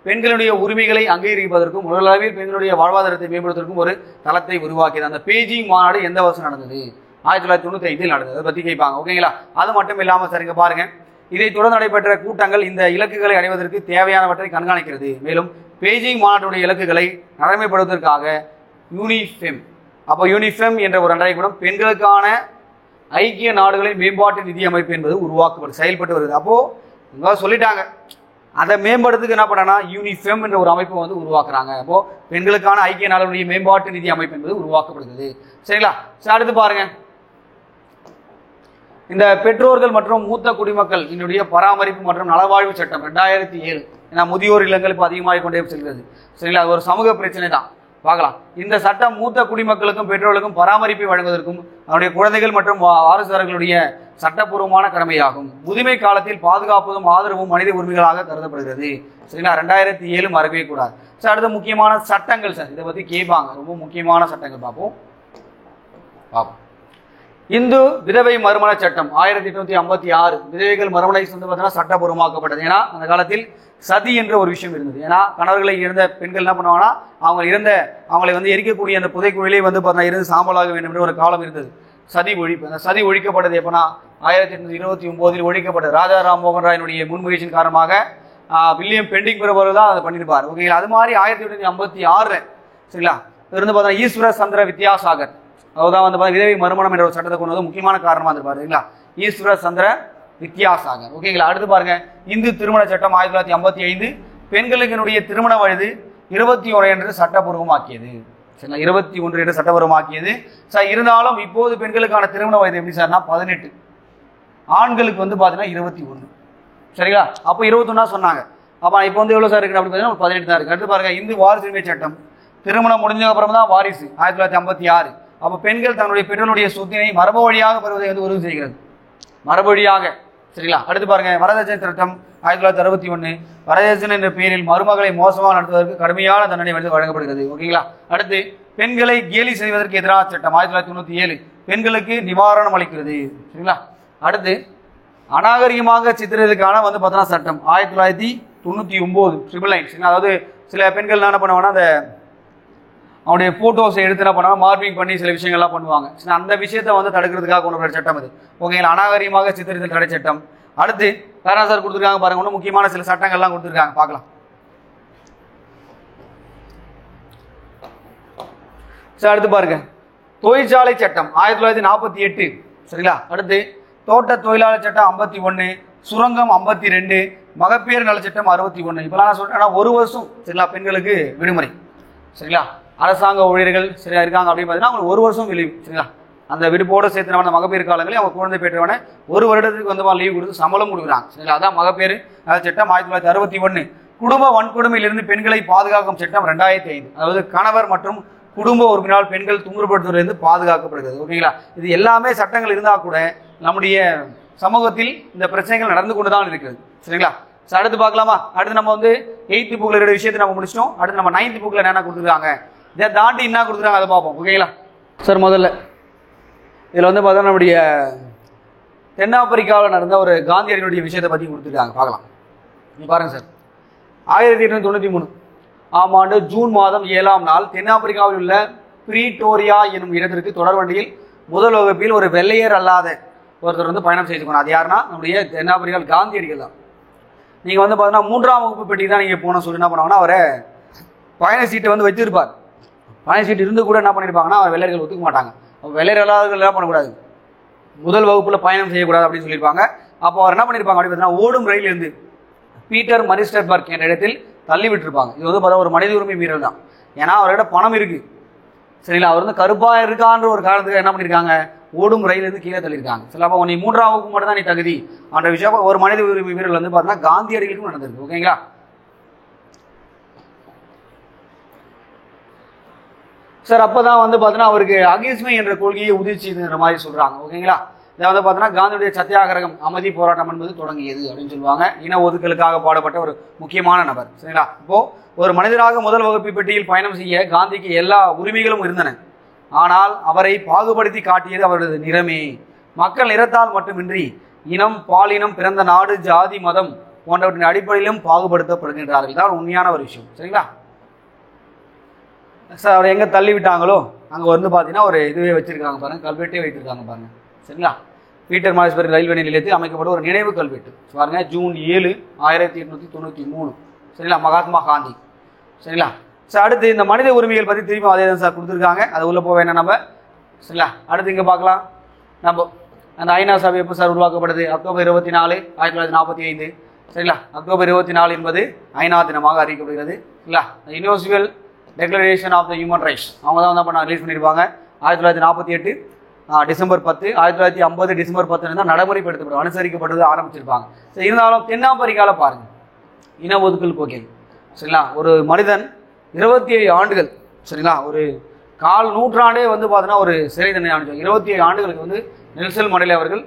பெண்களுடைய உரிமைகளை அங்கீகரிப்பதற்கும் உலகளவில் பெண்களுடைய வாழ்வாதாரத்தை மேம்படுத்துவதற்கும் ஒரு தளத்தை உருவாக்கியது. அந்த பெய்ஜிங் மாநாடு எந்த வருஷம் நடந்தது? 1995 நடந்தது. அதை பற்றி கேட்பாங்க. ஓகேங்களா, அது மட்டும் இல்லாமல் சரிங்க பாருங்க, இதை தொடர்ந்து நடைபெற்ற கூட்டங்கள் இந்த இலக்குகளை அடைவதற்கு தேவையானவற்றை கண்காணிக்கிறது. மேலும் பெய்ஜிங் மாநாட்டுடைய இலக்குகளை நடைமுறைப்படுத்துவதற்காக யூனிஃபெம் என்ற ஒரு கூடம் பெண்களுக்கான ஐக்கிய நாடுகளின் மேம்பாட்டு நிதி அமைப்பு என்பது செயல்பட்டு வருது. அப்போ சொல்லிட்டாங்க, அதை மேம்படுத்துக்கு என்ன பண்ணா யூனிஃபெம் என்ற ஒரு அமைப்பு வந்து உருவாக்குறாங்க. அப்போ பெண்களுக்கான ஐக்கிய நாடுகளுடைய மேம்பாட்டு நிதி அமைப்பு என்பது உருவாக்கப்படுகிறது. சரிங்களா, அடுத்து பாருங்க, இந்த பெற்றோர்கள் மற்றும் மூத்த குடிமக்கள் என்னுடைய பராமரிப்பு மற்றும் நலவாழ்வு சட்டம் 2007. ஏன்னா முதியோர் இல்லங்கள் இப்போ அதிகமாக கொண்டே செல்கிறது. சரிங்களா, அது ஒரு சமூக பிரச்சனை தான். பார்க்கலாம், இந்த சட்டம் மூத்த குடிமக்களுக்கும் பெற்றோர்களுக்கும் பராமரிப்பை வழங்குவதற்கும் அவருடைய குழந்தைகள் மற்றும் வாரிசுதாரர்களுடைய சட்டப்பூர்வமான கடமையாகும். முதுமை காலத்தில் பாதுகாப்பதும் ஆதரவும் மனித உரிமைகளாக கருதப்படுகிறது. சரிங்களா, 2007 மறக்கவே கூடாது. சார் அடுத்த முக்கியமான சட்டங்கள் சார், இதை பற்றி கேட்பாங்க. ரொம்ப முக்கியமான சட்டங்கள் பார்ப்போம். இந்து விதவை மறுமண சட்டம் 1856 விதவைகள் மறுமணை சட்டப்பூர்வமாக்கப்பட்டது. ஏன்னா அந்த காலத்தில் சதி என்ற ஒரு விஷயம் இருந்தது. ஏன்னா கணவர்களை இறந்த பெண்கள் என்ன பண்ணுவாங்கன்னா அவங்களை வந்து எரிக்கக்கூடிய அந்த புதைக்குழிலே வந்து பார்த்தீங்கன்னா இருந்து சாம்பலாக வேண்டும் என்ற ஒரு காலம் இருந்தது. சதி ஒழிப்பு. அந்த சதி ஒழிக்கப்பட்டது எப்போனா 1829 ஒழிக்கப்பட்டது. ராஜா ராம் மோகன் ராயினுடைய முன்முயற்சியின் காரணமாக வில்லியம் பெண்டிங் பெறுபவர் தான் அதை பண்ணியிருப்பார். ஓகேங்களா, அது மாதிரி 1856 சரிங்களா இருந்து பார்த்தா ஈஸ்வர சந்திர வித்யாசாகர் அவர்தான் வந்து விதவை மறுமணம் என்ற ஒரு சட்டத்தை கொண்டு வந்து முக்கியமான காரணமாக இருந்திருப்பார். சரிங்களா, ஈஸ்வர சந்திர வித்யாசாகர். ஓகேங்களா, அடுத்து பாருங்க, இந்து திருமண சட்டம் 1955 பெண்களுக்கு திருமண வயது 21 என்று சட்டப்பூர்வமாக்கியது. சரிங்களா, 21 என்று சட்டப்பூர்வமாக்கியது. சார் இருந்தாலும் இப்போது பெண்களுக்கான திருமண வயது எப்படி சார்னா 18, ஆண்களுக்கு வந்து பார்த்தீங்கன்னா 21. சரிங்களா, அப்போ 21 சொன்னாங்க. அப்போ இப்போ வந்து எவ்வளோ சார் இருக்கு அப்படின்னு பார்த்தீங்கன்னா 18 தான் இருக்கு. அடுத்து பாருங்க, இந்து வாரிசுரிமை சட்டம் திருமணம் முடிஞ்ச அப்புறம் தான் வாரிசு 1956. அப்போ பெண்கள் தன்னுடைய பெற்றோருடைய சொத்தினை மரபு வழியாக பெறுவதை வந்து உறுதி செய்கிறது. மரபு வழியாக. சரிங்களா, அடுத்து பாருங்க, வரதட்சணை சட்டம் 1961 வரதட்சணை என்ற பெயரில் மருமகளை மோசமாக நடத்துவதற்கு கடுமையான தண்டனை வந்து வழங்கப்படுகிறது. ஓகேங்களா, அடுத்து பெண்களை கேலி செய்வதற்கு எதிரான சட்டம் 1997 பெண்களுக்கு நிவாரணம் அளிக்கிறது. சரிங்களா, அடுத்து அநாகரிகமாக சித்திரதுக்கான வந்து பார்த்தோன்னா சட்டம் 1999 999. சரிங்களா, அதாவது சில பெண்கள் என்ன பண்ணுவாங்கன்னா அந்த அவனுடைய போட்டோஸை எடுத்து என்ன பண்ணுவாங்க மார்பிங் பண்ணி சில விஷயங்கள்லாம் பண்ணுவாங்க. அந்த விஷயத்தை வந்து தடுக்கிறதுக்காக கொண்டு வர சட்டம் அது. ஓகேங்களா, அநாகரிகமாக சித்தரித்தல் தடை சட்டம். அடுத்து வேற சார் கொடுத்துருக்காங்க பாருங்க, இன்னும் முக்கியமான சில சட்டங்கள்லாம் கொடுத்துருக்காங்க பார்க்கலாம். சார் அடுத்து பாருங்க, தொழிற்சாலை சட்டம் 1948. சரிங்களா, அடுத்து தோட்ட தொழிலாளர் சட்டம் 51, சுரங்கம் 52, மகப்பேறு நல சட்டம் 61. இப்பெல்லாம் நான் சொல்றேன் ஒரு வருஷம் சரிங்களா பெண்களுக்கு விடுமுறை. சரிங்களா, அரசாங்க ஊழியர்கள் சரியா இருக்காங்க அப்படின்னு பார்த்தீங்கன்னா அவங்களுக்கு ஒரு வருஷம் லீவ். சரிங்களா, அந்த விடுப்போடு சேர்த்து மகப்பேறு காலங்களில் அவங்க குழந்தை பெற்றவன ஒரு வருடத்துக்கு வந்து லீவ் கொடுத்து சம்பளம் கொடுக்குறாங்க. சரிங்களா, அதான் மகப்பேறு நல சட்டம் 1961. குடும்ப வன்கொடுமையிலிருந்து பெண்களை பாதுகாக்கும் சட்டம் 2005. அதாவது கணவர் மற்றும் குடும்ப உறுப்பினால் பெண்கள் துன்புறுத்தப்படுவதிலிருந்து பாதுகாக்கப்படுகிறது. ஓகேங்களா? இது எல்லாமே சட்டங்கள் இருந்தால் கூட நம்முடைய சமூகத்தில் இந்த பிரச்சனைகள் நடந்து கொண்டு தான் இருக்கிறது. சரிங்களா? அடுத்து பார்க்கலாமா? அடுத்து நம்ம வந்து 8th புக்ல இருக்கிற விஷயத்தை நம்ம முடிச்சிட்டோம். அடுத்து நம்ம 9th புக்ல என்ன கொடுத்துருக்காங்க, இதை தாண்டி என்ன கொடுத்துருக்காங்க அதை பார்ப்போம். ஓகேங்களா சார்? முதல்ல இதில் வந்து பார்த்தா நம்முடைய தென்னாப்பிரிக்காவில் நடந்த ஒரு காந்தியடிகளுடைய விஷயத்தை பற்றி கொடுத்துருக்காங்க. பார்க்கலாம். நீ பாருங்க சார். 1893 ஆம் ஆண்டு ஜூன் மாதம் 7ஆம் நாள் தென்னாப்பிரிக்காவில் உள்ள பிரீட்டோரியா எனும் இடத்திற்கு தொடர்வண்டியில் முதல் வகுப்பில் ஒரு வெள்ளையர் அல்லாத ஒருத்தர் வந்து பயணம் செய்து கொண்டார். அது யாருன்னா நம்முடைய தென்னாப்பிரிக்காவில் காந்தியடிகள் தான். நீங்கள் வந்து பார்த்தீங்கன்னா 3ஆம் வகுப்பு பெட்டி தான் நீங்கள் போன சொல்லி என்ன பண்ணுவாங்கன்னா அவரை பயண சீட்டை வந்து வச்சிருப்பார். பயண சீட்டு இருந்து கூட என்ன பண்ணியிருப்பாங்கன்னா அவர் வெள்ளையர்கள் ஒத்துக்க மாட்டாங்க. வெள்ளையர் அல்லாதவர்கள் என்ன பண்ணக்கூடாது, முதல் வகுப்பில் பயணம் செய்யக்கூடாது அப்படின்னு சொல்லியிருப்பாங்க. அப்போ அவர் என்ன பண்ணியிருப்பாங்க அப்படின்னு பார்த்தீங்கன்னா ஓடும் ரயில் இருந்து பீட்டர் மரிஸ்டர்பர்க் என்ற இடத்தில் தள்ளி விட்டுருப்பாங்க. இது வந்து பார்த்தா ஒரு மனித உரிமை மீறல் தான். ஏன்னா அவர்கிட்ட பணம் இருக்குது. சரிங்களா? அவர் வந்து கருப்பாக இருக்கான்ற ஒரு காரணத்துக்கு என்ன பண்ணியிருக்காங்க, ஓடும் ரயிலிருந்து கீழே தள்ளியிருக்காங்க. சரி, அப்போ நீ 3ஆம் வகுப்பு மட்டும் தான் நீ தகுதி அந்த விஷயம் ஒரு மனித உரிமை மீறல் வந்து பார்த்தீங்கன்னா காந்தியடிகளுக்கும் நடந்திருக்கு. ஓகேங்களா? சார் அப்போ தான் வந்து பார்த்தீங்கன்னா அவருக்கு அகிம்சை என்ற கொள்கையை உதிர்ச்சின்ற மாதிரி சொல்கிறாங்க. ஓகேங்களா? இதை வந்து பார்த்தீங்கன்னா காந்தியுடைய சத்தியாகிரகம் அமைதி போராட்டம் என்பது தொடங்கியது அப்படின்னு சொல்லுவாங்க. இன ஒதுக்கலுக்காக பாடுபட்ட ஒரு முக்கியமான நபர். சரிங்களா? இப்போ ஒரு மனிதராக முதல் வகுப்பு பெட்டியில் பயணம் செய்ய காந்திக்கு எல்லா உரிமைகளும் இருந்தன. ஆனால் அவரை பாகுபடுத்தி காட்டியது அவரது நிறமே. மக்கள் நிறத்தால் மட்டுமின்றி இனம், பாலினம், பிறந்த நாடு, ஜாதி, மதம் போன்றவற்றின் அடிப்படையிலும் பாகுபடுத்தப்படுகின்றார்கள். தான் உண்மையான ஒரு விஷயம். சரிங்களா? சார் அவர் எங்கே தள்ளி விட்டாங்களோ அங்கே வந்து பார்த்தீங்கன்னா ஒரு இதுவே வச்சிருக்காங்க பாருங்க, கல்வெட்டே வைத்திருக்காங்க பாருங்க. சரிங்களா? பீட்டர் மாரிஸ்பர்க் ரயில்வே நிலையத்தில் அமைக்கப்பட்ட ஒரு நினைவு கல்வெட்டு பாருங்க. ஜூன் 7, 1893. சரிங்களா? மகாத்மா காந்தி. சரிங்களா? சார் அடுத்து இந்த மனித உரிமைகள் பற்றி திரும்பி அதே தான் சார் கொடுத்துருக்காங்க. அது உள்ளே போக வேணாம் நம்ம. சரிங்களா? அடுத்து இங்கே பார்க்கலாம். நம்ம அந்த ஐநா சபை எப்போ சார் உருவாக்கப்படுது? அக்டோபர் 24, 1945. சரிங்களா? அக்டோபர் 24 என்பது ஐநா தினமாக அறிவிக்கப்படுகிறது. சரிங்களா? Universal declaration of the human rights அவங்க தான் வந்து ரிலீஸ் பண்ணியிருப்பாங்க. 1948 டிசம்பர் 10, 1950 டிசம்பர் 10 தான் நடைமுறைப்படுத்தப்படும் அனுசரிக்கப்பட்டது ஆரம்பிச்சிருப்பாங்க. சரி, இருந்தாலும் தென்னாப்பிரிக்காவில் பாருங்கள் இன ஒதுக்கல் கோகை. சரிங்களா? ஒரு மனிதன் 27 ஆண்டுகள், சரிங்களா, ஒரு கால் நூற்றாண்டே வந்து பார்த்தீங்கன்னா ஒரு சிறை தண்டனை அனுப்பிச்சாங்க. 27 ஆண்டுகளுக்கு வந்து நெல்சன் மண்டேலா அவர்கள்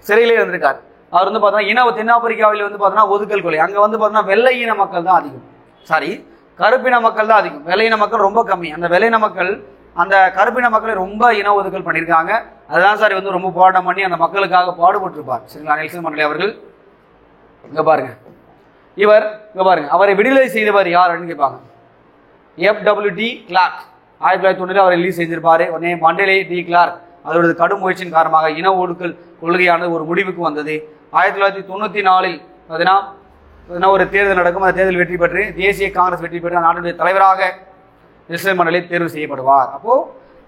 சிறையிலே இருந்திருக்கார். அவர் வந்து பார்த்தீங்கன்னா தென்னாப்பிரிக்காவில் வந்து பார்த்தீங்கன்னா ஒதுக்கல் கொலை. அங்கே வந்து பார்த்தீங்கன்னா வெள்ளை இன மக்கள் தான் அதிகம். சாரி, கருப்பின மக்கள் தான் அதிகம். வெள்ளையின மக்கள் ரொம்ப கம்மி. அந்த வெள்ளையின மக்கள் அந்த கருப்பின மக்களை ரொம்ப இன ஒதுக்கல் பண்ணியிருக்காங்க. அதுதான் சார் வந்து ரொம்ப போராட்டம் பண்ணி அந்த மக்களுக்காக பாடுபட்டிருப்பார். சரிங்களா? நெல்சன் மண்டேலா அவர்கள். இங்கே பாருங்க, இவர் இங்கே பாருங்க, அவரை விடுதலை செய்தவர் யார் அப்படின்னு கேட்பாங்க. FWD கிளார்க் 1990 அவர் ரிலீஸ் செஞ்சிருப்பாரு. உடனே மண்டேலே டி கிளார்க் அதோட கடும் முயற்சியின் காரணமாக இன ஒடுக்கல் கொள்கையானது ஒரு முடிவுக்கு வந்தது. 1994 பார்த்தீங்கன்னா ஒரு தேர்தல் நடக்கும். அந்த தேர்தல் வெற்றி பெற்று தேசிய காங்கிரஸ் வெற்றி பெற்று நாட்டுடைய தலைவராக நெல்சன் மண்டேலா தேர்வு செய்யப்படுவார். அப்போ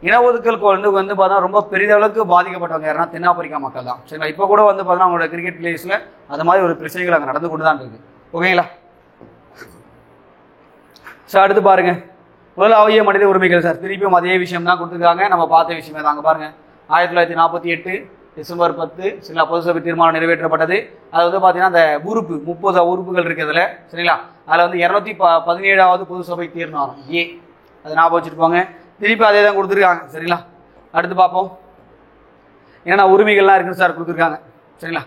இன ஒதுக்கல் வந்து பார்த்தீங்கன்னா ரொம்ப பெரிதளவுக்கு பாதிக்கப்பட்டவங்க யாருன்னா தென்னாப்பிரிக்கா மக்கள் தான். சரிங்களா? இப்போ கூட வந்து பார்த்தீங்கன்னா அவங்களோட கிரிக்கெட் பிளேயர்ஸில் அது மாதிரி ஒரு பிரச்சனைகள் அங்கே நடந்து கொண்டு தான் இருக்கு. ஓகேங்களா? சார் அடுத்து பாருங்க, உலகளாவிய மனித உரிமைகள். சார் திருப்பியும் அதே விஷயம் தான் கொடுத்துருக்காங்க, நம்ம பார்த்த விஷயமே தாங்க. பாருங்க, 1948 டிசம்பர் 10 சரிங்களா பொது சபை தீர்மானம் நிறைவேற்றப்பட்டது. அது வந்து பார்த்தீங்கன்னா அந்த உறுப்பு 30 உறுப்புகள் இருக்குதுல. சரிங்களா? அதில் வந்து 217வது பொது சபை தீர்மானம் ஏ, அதை ஞாபகம் வச்சுருப்பாங்க. திருப்பி அதே தான் கொடுத்துருக்காங்க. சரிங்களா? அடுத்து பார்ப்போம் என்னென்ன உரிமைகள்லாம் இருக்குன்னு சார் கொடுத்துருக்காங்க. சரிங்களா?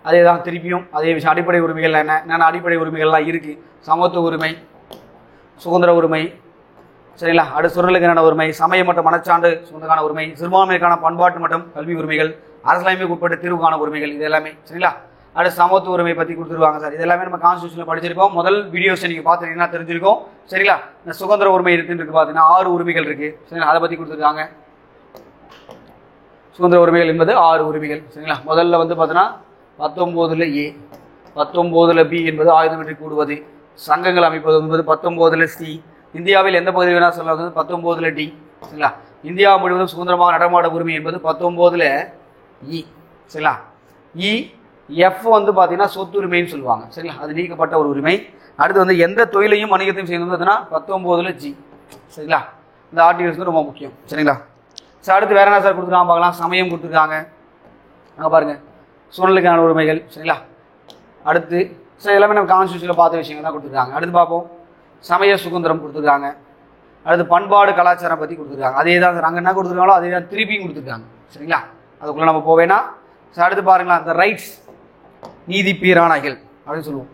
அதே தான் திருப்பியும் அதே விஷயம். அடிப்படை உரிமைகள் என்னென்ன அடிப்படை உரிமைகள்லாம் இருக்குது? சமத்துவ உரிமை, சுதந்திர உரிமை, சரிங்களா, அடுத்து சுரலுக்கு என்னென்ன உரிமை, சமய மற்றும் மனச்சான்று சொந்தக்கான உரிமை, சிறுபான்மைக்கான பண்பாட்டு மற்றும் கல்வி உரிமைகள், அரசியலமைப்புக்கு உட்பட்ட தீர்வுக்கான உரிமைகள், இது எல்லாமே. சரிங்களா? அடுத்து சமத்துவ உரிமை பற்றி கொடுத்துருவாங்க சார். இது எல்லாமே நம்ம கான்ஸ்டியூஷனில் படிச்சிருக்கோம். முதல் வீடியோஸ் நீங்கள் பார்த்துட்டீங்கன்னா தெரிஞ்சிருக்கோம். சரிங்களா? இந்த சுதந்திர உரிமை இருக்குன்னு பார்த்தீங்கன்னா 6 உரிமைகள் இருக்குது. சரிங்களா? அதை பற்றி கொடுத்துருக்காங்க. சுதந்திர உரிமைகள் என்பது 6 உரிமைகள். சரிங்களா? முதல்ல வந்து பார்த்தீங்கன்னா 19 ஏ, 19 பி என்பது ஆயுதமின்றி கூடுவது, சங்கங்கள் அமைப்பது என்பது 19 சி, இந்தியாவில் எந்த பகுதி வேணால் சொல்லுவது 19 டி. சரிங்களா? இந்தியா முழுவதும் சுதந்திரமாக நடமாட உரிமை என்பது 19 இ. சரிங்களா? இ எஃப் வந்து பார்த்தீங்கன்னா சொத்துரிமைன்னு சொல்லுவாங்க. சரிங்களா? அது நீக்கப்பட்ட ஒரு உரிமை. அடுத்து வந்து எந்த தொழிலையும் வணிகத்தையும் செய்யணும் பார்த்தீங்கன்னா 19 ஜி. சரிங்களா? இந்த ஆர்டிகல்ஸ் வந்து ரொம்ப முக்கியம். சரிங்களா? சார் அடுத்து வேற என்ன சார் கொடுத்துருக்காங்க பார்க்கலாம். சமயம் கொடுத்துருக்காங்க. அங்கே பாருங்க, சூழலுக்கான உரிமைகள். சரிங்களா? அடுத்து சார் எல்லாமே நம்ம கான்ஸ்டியூஷனில் பார்த்த விஷயங்கள் தான் கொடுத்துருக்காங்க. அடுத்து பார்ப்போம், சமய சுதந்திரம் கொடுத்துருக்காங்க. அடுத்து பண்பாடு கலாச்சாரம் பற்றி கொடுத்துருக்காங்க. அதே தான் அங்கே என்ன கொடுத்துருக்காங்களோ அதே தான் திருப்பியும் கொடுத்துருக்காங்க. சரிங்களா, அதுக்குள்ளே நம்ம போவேன்னா அடுத்து பாருங்களா, அந்த ரைட்ஸ் நீதி பேராணைகள் அப்படின்னு சொல்லுவோம்.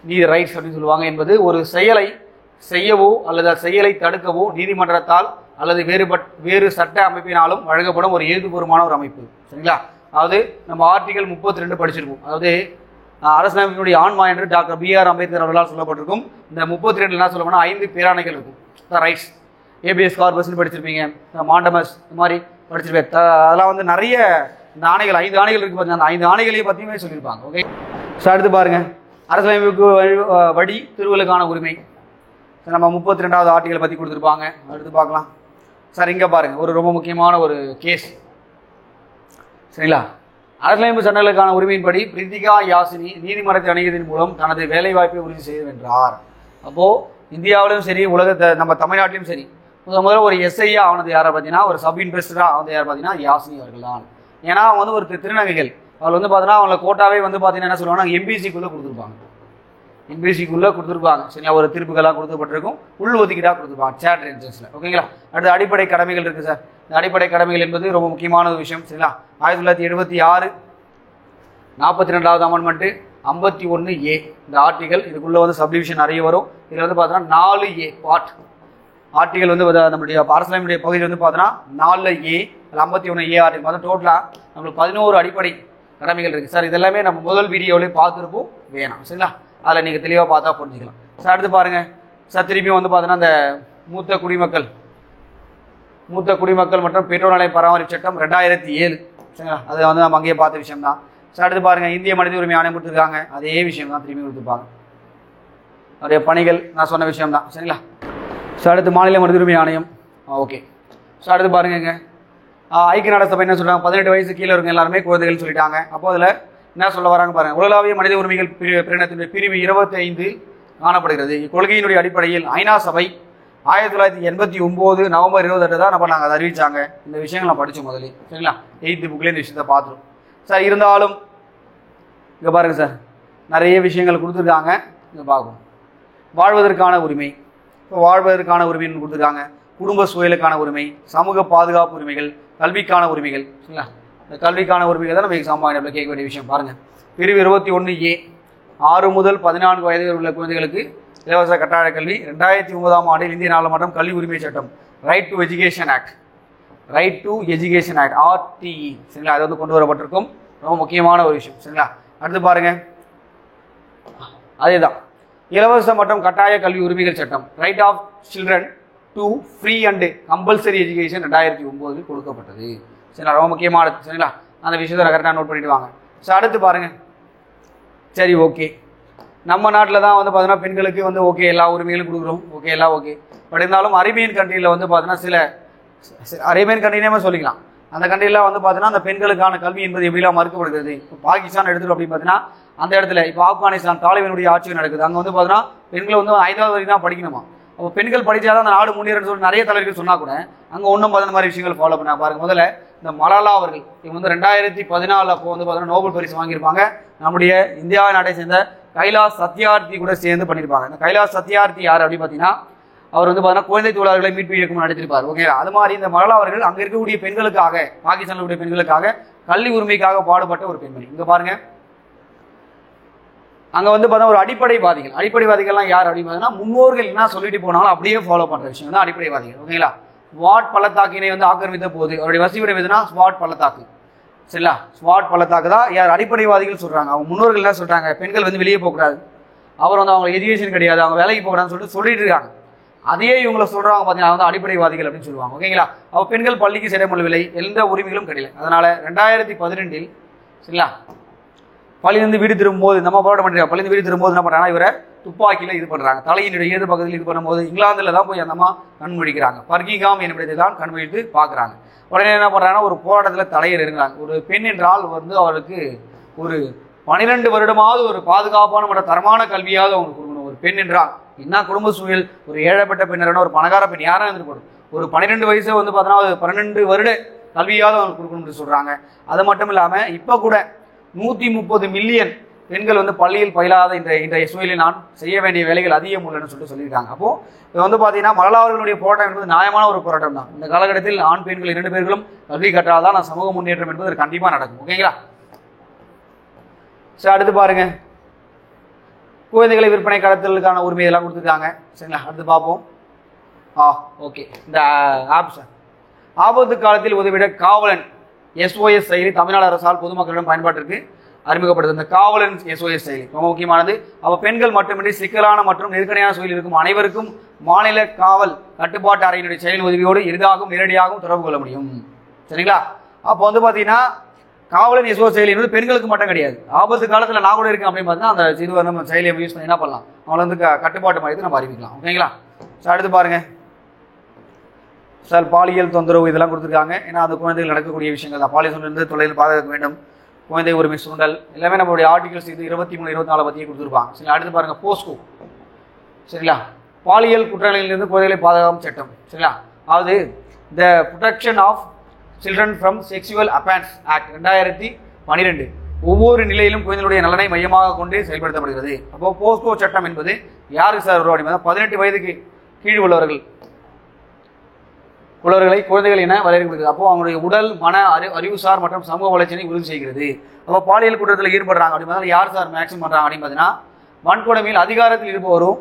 நீதி ரைட்ஸ் அப்படின்னு சொல்லுவாங்க என்பது ஒரு செயலை செய்யவோ அல்லது செயலை தடுக்கவோ நீதிமன்றத்தால் அல்லது வேறு சட்ட அமைப்பினாலும் வழங்கப்படும் ஒரு எழுதுபூர்வமான ஒரு அமைப்பு. சரிங்களா, அதாவது நம்ம ஆர்டிகல் 32 படிச்சிருக்கோம். அதாவது அரசியலமைப்பினுடைய ஆன்மா என்று டாக்டர் B.R. அம்பேத்கர் அவர்களால் சொல்லப்பட்டிருக்கும். இந்த 32 என்ன சொல்லணும்னா 5 பேராணைகள் இருக்கும். ரைட்ஸ் ஏபிஎஸ் கார்பஸ்ன்னு படிச்சிருப்பீங்க, மாண்டமஸ் இந்த மாதிரி படிச்சிருப்பேன். அதெல்லாம் வந்து நிறைய இந்த ஆணைகள் 5 ஆணைகள் இருக்கு பாருங்க. அந்த 5 ஆணைகளையும் பற்றியுமே சொல்லியிருப்பாங்க. ஓகே, ஸோ அடுத்து பாருங்க, அரசியலமைப்புக்கு வழி திருவள்ளுக்கான உரிமை. நம்ம 32வது ஆர்டிகல் பற்றி கொடுத்துருப்பாங்க. அடுத்து பார்க்கலாம் சார். இங்கே பாருங்க, ஒரு ரொம்ப முக்கியமான ஒரு கேஸ். சரிங்களா, அரசியலமைப்பு சட்டங்களுக்கான உரிமையின்படி பிரித்திகா யாசினி நீதிமன்றத்தை அணுகியதன் மூலம் தனது வேலைவாய்ப்பை உறுதி செய்து வென்றார். அப்போது இந்தியாவிலும் சரி, உலகத்தை நம்ம தமிழ்நாட்டிலும் சரி, முதல்ல ஒரு எஸ்ஐயா ஆனது யாரை பார்த்தீங்கன்னா, ஒரு சப் இன்ஸ்பெக்டராக ஆனது யார் பார்த்தீங்கன்னா யாசினி அவர்கள் தான். ஏன்னா அவங்க வந்து ஒரு திருநங்கைகள். அவள் வந்து பார்த்தீங்கன்னா அவங்கள கோட்டாவே வந்து பார்த்தீங்கன்னா என்ன சொல்லுவாங்கன்னா எம்பிசிக்குள்ளே கொடுத்துருப்பாங்க. எம்பிசிக்குள்ளே கொடுத்துருப்பாங்க. சரிங்களா, ஒரு திருப்புகளாக கொடுக்கப்பட்டிருக்கும், உள் ஒதுக்கீடாக கொடுத்துருப்பாங்க சேட்டர் என்ட்ரன்ஸில். ஓகேங்களா, அடுத்து அடிப்படை கடமைகள் இருக்குது சார். இந்த அடிப்படை கடமைகள் என்பது ரொம்ப முக்கியமான ஒரு விஷயம். சரிங்களா, 1976 42வது அமெண்ட்மெண்ட்டு 51A இந்த ஆர்டிகல். இதுக்குள்ளே வந்து சப்டிவிஷன் நிறைய வரும். இதில் வந்து பார்த்தோன்னா 4A பார்ட் ஆர்டிகல் வந்து நம்மளுடைய அரசியலமைப்புடைய பகுதி வந்து பார்த்தோன்னா 4A 51A ஆர்டிகல் மொத்தம் டோட்டலாக நம்மளுக்கு 11 அடிப்படை கடமைகள் இருக்குது சார். இதெல்லாமே நம்ம முதல் வீடியோவிலே பார்த்துருப்போம், வேணாம். சரிங்களா, அதில் நீங்கள் தெளிவாக பார்த்தா புரிஞ்சுக்கலாம் சார். அடுத்து பாருங்கள் சார், திருப்பியும் வந்து பார்த்தோன்னா இந்த மூத்த குடிமக்கள் மற்றும் பெற்றோர் நல பராமரிப்பு சட்டம் 2007. சரிங்களா, அதை வந்து நம்ம அங்கேயே பார்த்த விஷயம் தான் சார். அடுத்து பாருங்கள், இந்திய மனித உரிமை ஆணையம் கொடுத்துருக்காங்க. அதே விஷயம் தான் திரும்பி கொடுத்துருப்பாங்க. அவருடைய பணிகள் நான் சொன்ன விஷயம் தான். சரிங்களா, ஸோ அடுத்து மாநில மனித உரிமை ஆணையம். ஓகே, ஸோ அடுத்து பாருங்க, ஐக்கிய நாடு சபை என்ன சொல்கிறாங்க, 18 வயசு கீழே இருக்க எல்லாருமே குழந்தைகள் சொல்லிட்டாங்க. அப்போ அதில் என்ன சொல்ல வராங்க பாருங்கள், உலகளாவிய மனித உரிமைகள் பிரிவினத்தினுடைய பிரிவு 25 காணப்படுகிறது. இக்கொள்கையினுடைய அடிப்படையில் ஐநா சபை 1989 நவம்பர் 28 தான் நம்ம நாங்கள் அதை அறிவிச்சாங்க. இந்த விஷயங்கள் நான் படித்தோம் முதலே. சரிங்களா, 8th புக்லேயே இந்த விஷயத்தை பார்த்துரும் சார். இருந்தாலும் இங்கே பாருங்கள் சார், நிறைய விஷயங்கள் கொடுத்துருக்காங்க. இங்கே பார்ப்போம். வாழ்வதற்கான உரிமை, இப்போ வாழ்வதற்கான உரிமைன்னு கொடுத்துருக்காங்க. குடும்ப சூழலுக்கான உரிமை, சமூக பாதுகாப்பு உரிமைகள், கல்விக்கான உரிமைகள். சரிங்களா, இந்த கல்விக்கான உரிமைகள் தான் நம்ம எக்ஸாம் பாயிண்ட் கேட்க வேண்டிய விஷயம். பாருங்கள், பிரிவு 21A 6 முதல் 14 வயது உள்ள குழந்தைகளுக்கு இலவச கட்டாய கல்வி. 2009ஆம் ஆண்டில் இந்திய நாடாளுமன்றம் கல்வி உரிமை சட்டம் right to education act RTE. சரிங்களா, அது வந்து கொண்டு வரப்பட்டிருக்கும். ரொம்ப முக்கியமான ஒரு விஷயம். சரிங்களா, அடுத்து பாருங்க, அதே தான் இலவச மற்றும் கட்டாய கல்வி உரிமைகள் சட்டம் right of children to free and compulsory education 2009 கொடுக்கப்பட்டது. சரிங்களா, ரொம்ப முக்கியமானது. சரிங்களா, அந்த விஷயத்தை கரெக்டாக நோட் பண்ணிட்டு வாங்க. ஸோ அடுத்து பாருங்க, சரி ஓகே, நம்ம நாட்டில் தான் வந்து பார்த்தீங்கன்னா பெண்களுக்கு வந்து ஓகே எல்லா உரிமைகளும் கொடுக்குறோம். ஓகே, எல்லாம் ஓகே. பட் இருந்தாலும் அரேபியன் கண்ட்ரியில் வந்து பார்த்தீங்கன்னா சில அரேபியன் கண்ட்ரினே சொல்லிக்கலாம். அந்த கண்ட்ரிலாம் வந்து பார்த்தீங்கன்னா அந்த பெண்களுக்கான கல்வி என்பது எப்படிலாம் மறுக்கப்படுகிறது. இப்போ பாகிஸ்தான் எடுத்துகிட்டு அப்படின்னு பார்த்தீங்கன்னா அந்த இடத்துல இப்போ ஆப்கானிஸ்தான் தாலிபானுடைய ஆட்சி நடக்குது. அங்கே வந்து பார்த்தீங்கன்னா பெண்கள் வந்து 5வது வரைக்கும் தான் படிக்கணுமா. அப்போ பெண்கள் படித்தாதான் அந்த நாடு முன்னேறன்னு சொல்லி நிறைய தலைவர்கள் சொன்னால் கூட அங்கே ஒன்றும் அந்த மாதிரி விஷயங்கள் ஃபாலோ பண்ண பாருங்க. முதல்ல இந்த மலாலா அவர்கள் இவங்க வந்து 2014 அப்போ வந்து பார்த்தீங்கன்னா நோபல் பரிசு வாங்கியிருப்பாங்க. நம்முடைய இந்தியா நாட்டை சேர்ந்த கைலாஷ் சத்யார்த்தி கூட சேர்ந்து பண்ணியிருப்பாங்க. இந்த கைலாஷ் சத்யார்த்தி யார் அப்படின்னு பார்த்தீங்கன்னா அவர் வந்து பார்த்தீங்கன்னா குழந்தை தொழிலாளர்களை மீட்பு இயக்கம் நடத்திருப்பார். ஓகே, அது மாதிரி இந்த மலாலா அவர்கள் அங்கே இருக்கக்கூடிய பெண்களுக்காக, பாகிஸ்தானில் இருக்கக்கூடிய பெண்களுக்காக கல்வி உரிமைக்காக பாடுபட்ட ஒரு பெண்மணி. இங்கே பாருங்க, அங்கே வந்து பார்த்தா ஒரு அடிப்படைவாதிகள்லாம் யார் அப்படின்னு பார்த்தீங்கன்னா முன்னோர்கள் என்ன சொல்லிட்டு போனாலும் அப்படியே ஃபாலோ பண்ணுற விஷயம் தான் அடிப்படைவாதிகள். ஓகேங்களா, ஸ்வாட் பள்ளத்தாக்கினை வந்து ஆக்கிரமித்த போது அவருடைய வசிவிடம் எதுனா ஸ்வாட் பள்ளத்தாக்கு. சரிங்களா, ஸ்வாட் பள்ளத்தாக்கு தான் யார் அடிப்படைவாதிகள் சொல்கிறாங்க. அவங்க முன்னோர்கள் என்ன சொல்கிறாங்க, பெண்கள் வந்து வெளியே போகக்கூடாது, அவர் வந்து அவங்க எஜுகேஷன் கிடையாது, அவங்க வேலைக்கு போகக்கூடாதுன்னு சொல்லிட்டு இருக்காங்க. அதையே இவங்களை சொல்கிறாங்க பார்த்தீங்கன்னா வந்து அடிப்படைவாதிகள் அப்படின்னு சொல்லுவாங்க. ஓகேங்களா, அவள் பெண்கள் பள்ளிக்கு செல்லமுடியவில்லை, எந்த உரிமைகளும் கிடையாது. அதனால் 2012 சரிங்களா பள்ளியிலிருந்து வீடு திரும்பும்போது நம்ம போராட்டம் பண்ணுறாங்க. பள்ளியிருந்து வீடு திரும்பும்போது என்ன பண்ணுறாங்கன்னா இவரை துப்பாக்கியில் இது பண்ணுறாங்க. தலையினுடைய ஏது பக்கத்தில் இது பண்ணும்போது இங்கிலாந்தில் தான் போய் அந்த அம்மா கண்மொழிக்கிறாங்க. பர்கிங்காம் என்பதை தான் கண்மொழித்து பார்க்குறாங்க. உடனே என்ன பண்ணுறாங்கன்னா ஒரு போராட்டத்தில் தலையர் இருந்தாங்க. ஒரு பெண் என்றால் வந்து அவருக்கு ஒரு 12 வருடமாவது ஒரு பாதுகாப்பான மற்றும் தரமான கல்வியாவது அவங்களுக்கு கொடுக்கணும். ஒரு பெண் என்றால் என்ன குடும்ப சூழல், ஒரு ஏழைப்பட்ட பெண்ணான ஒரு பணக்கார பெண் யாராக இருந்துருக்கணும், ஒரு 12 வயசு வந்து பார்த்தோன்னா 12 வருட கல்வியாவது அவங்களுக்கு கொடுக்கணும்னு சொல்கிறாங்க. அது மட்டும் இல்லாமல் இப்போ கூட 130 மில்லியன் பெண்கள் வந்து பள்ளியில் பயிலாத இந்த சூழலில் நான் செய்ய வேண்டிய வேலைகள் அதிகம் உள்ளன்னு சொல்லியிருக்காங்க. அப்போ இது வந்து பார்த்தீங்கன்னா மலலாளர்களுடைய போராட்டம் என்பது நியாயமான ஒரு போராட்டம் தான். இந்த காலகட்டத்தில் ஆண் பெண்கள் 2 பேர்களும் கல்வி கற்றால்தான் நான் சமூக முன்னேற்றம் என்பது கண்டிப்பாக நடக்கும். ஓகேங்களா? சரி, அடுத்து பாருங்க, குழந்தைகளை விற்பனை கடத்தலுக்கான உரிமை இதெல்லாம் கொடுத்துருக்காங்க. சரிங்களா? அடுத்து பார்ப்போம். ஓகே, இந்த ஆப் சார், ஆபத்து காலத்தில் உதவிட காவலன் SOS செயலி தமிழ்நாடு அரசால் பொதுமக்களிடம் பயன்பாட்டிற்கு அறிமுகப்படுது. இந்த காவலன் SOS செயலி ரொம்ப முக்கியமானது. அப்போ பெண்கள் மட்டுமின்றி சிக்கலான மற்றும் நெருக்கடியான சூழலில் இருக்கும் அனைவருக்கும் மாநில காவல் கட்டுப்பாட்டு அறையினுடைய செயல் உதவியோடு எளிதாகவும் நேரடியாகவும் தொடர்பு கொள்ள முடியும். சரிங்களா? அப்போ வந்து பார்த்தீங்கன்னா காவலன் SOS செயலி என்பது பெண்களுக்கு மட்டும் கிடையாது. ஆபத்து காலத்தில் நான் கூட இருக்கேன் அப்படின்னு பார்த்தீங்கன்னா அந்த இது நம்ம செயலியை யூஸ் பண்ணி என்ன பண்ணலாம், அவங்கள வந்து கட்டுப்பாட்டு மையத்தை நம்ம அறிவிக்கலாம். ஓகேங்களா? சார், அடுத்து பாருங்க சார், பாலியல் தொந்தரவு இதெல்லாம் கொடுத்துருக்காங்க. ஏன்னா அந்த குழந்தைகள் நடக்கக்கூடிய விஷயங்கள் தான். பாலியல் தொந்தரவு தொழில் பாதுகாக்க வேண்டும், குழந்தை உரிமை சுண்டல் எல்லாமே நம்மளுடைய ஆர்டிகல்ஸ் இது 23, 24 பற்றியே கொடுத்துருப்பாங்க. சரி, அடுத்து பாருங்க போஸ்கோ. சரிங்களா? பாலியல் குற்றங்களிலிருந்து குழந்தைகளை பாதுகாக்கும் சட்டம். சரிங்களா? அதாவது the protection of children from sexual offence act 2012 ஒவ்வொரு நிலையிலும் குழந்தைகளுடைய நலனை மையமாக கொண்டு செயல்படுத்தப்படுகிறது. அப்போ போஸ்கோ சட்டம் என்பது யாருக்கு சார் வரும் அப்படின்னா 18 வயதுக்கு கீழ் உள்ளவர்களை குழந்தைகள் என வரையறுக்கிறது. அப்போ அவங்களுடைய உடல், மன, அறிவுசார் மற்றும் சமூக வளர்ச்சியை உறுதி செய்கிறது. அப்போ பாலியல் குற்றத்தில் ஈடுபடுறாங்க அப்படின்னா யார் சார் மேக்சிமம் பண்ணுறாங்க அப்படின்னு பார்த்தீங்கன்னா வன்கொடுமையில் அதிகாரத்தில் இருப்பவரோ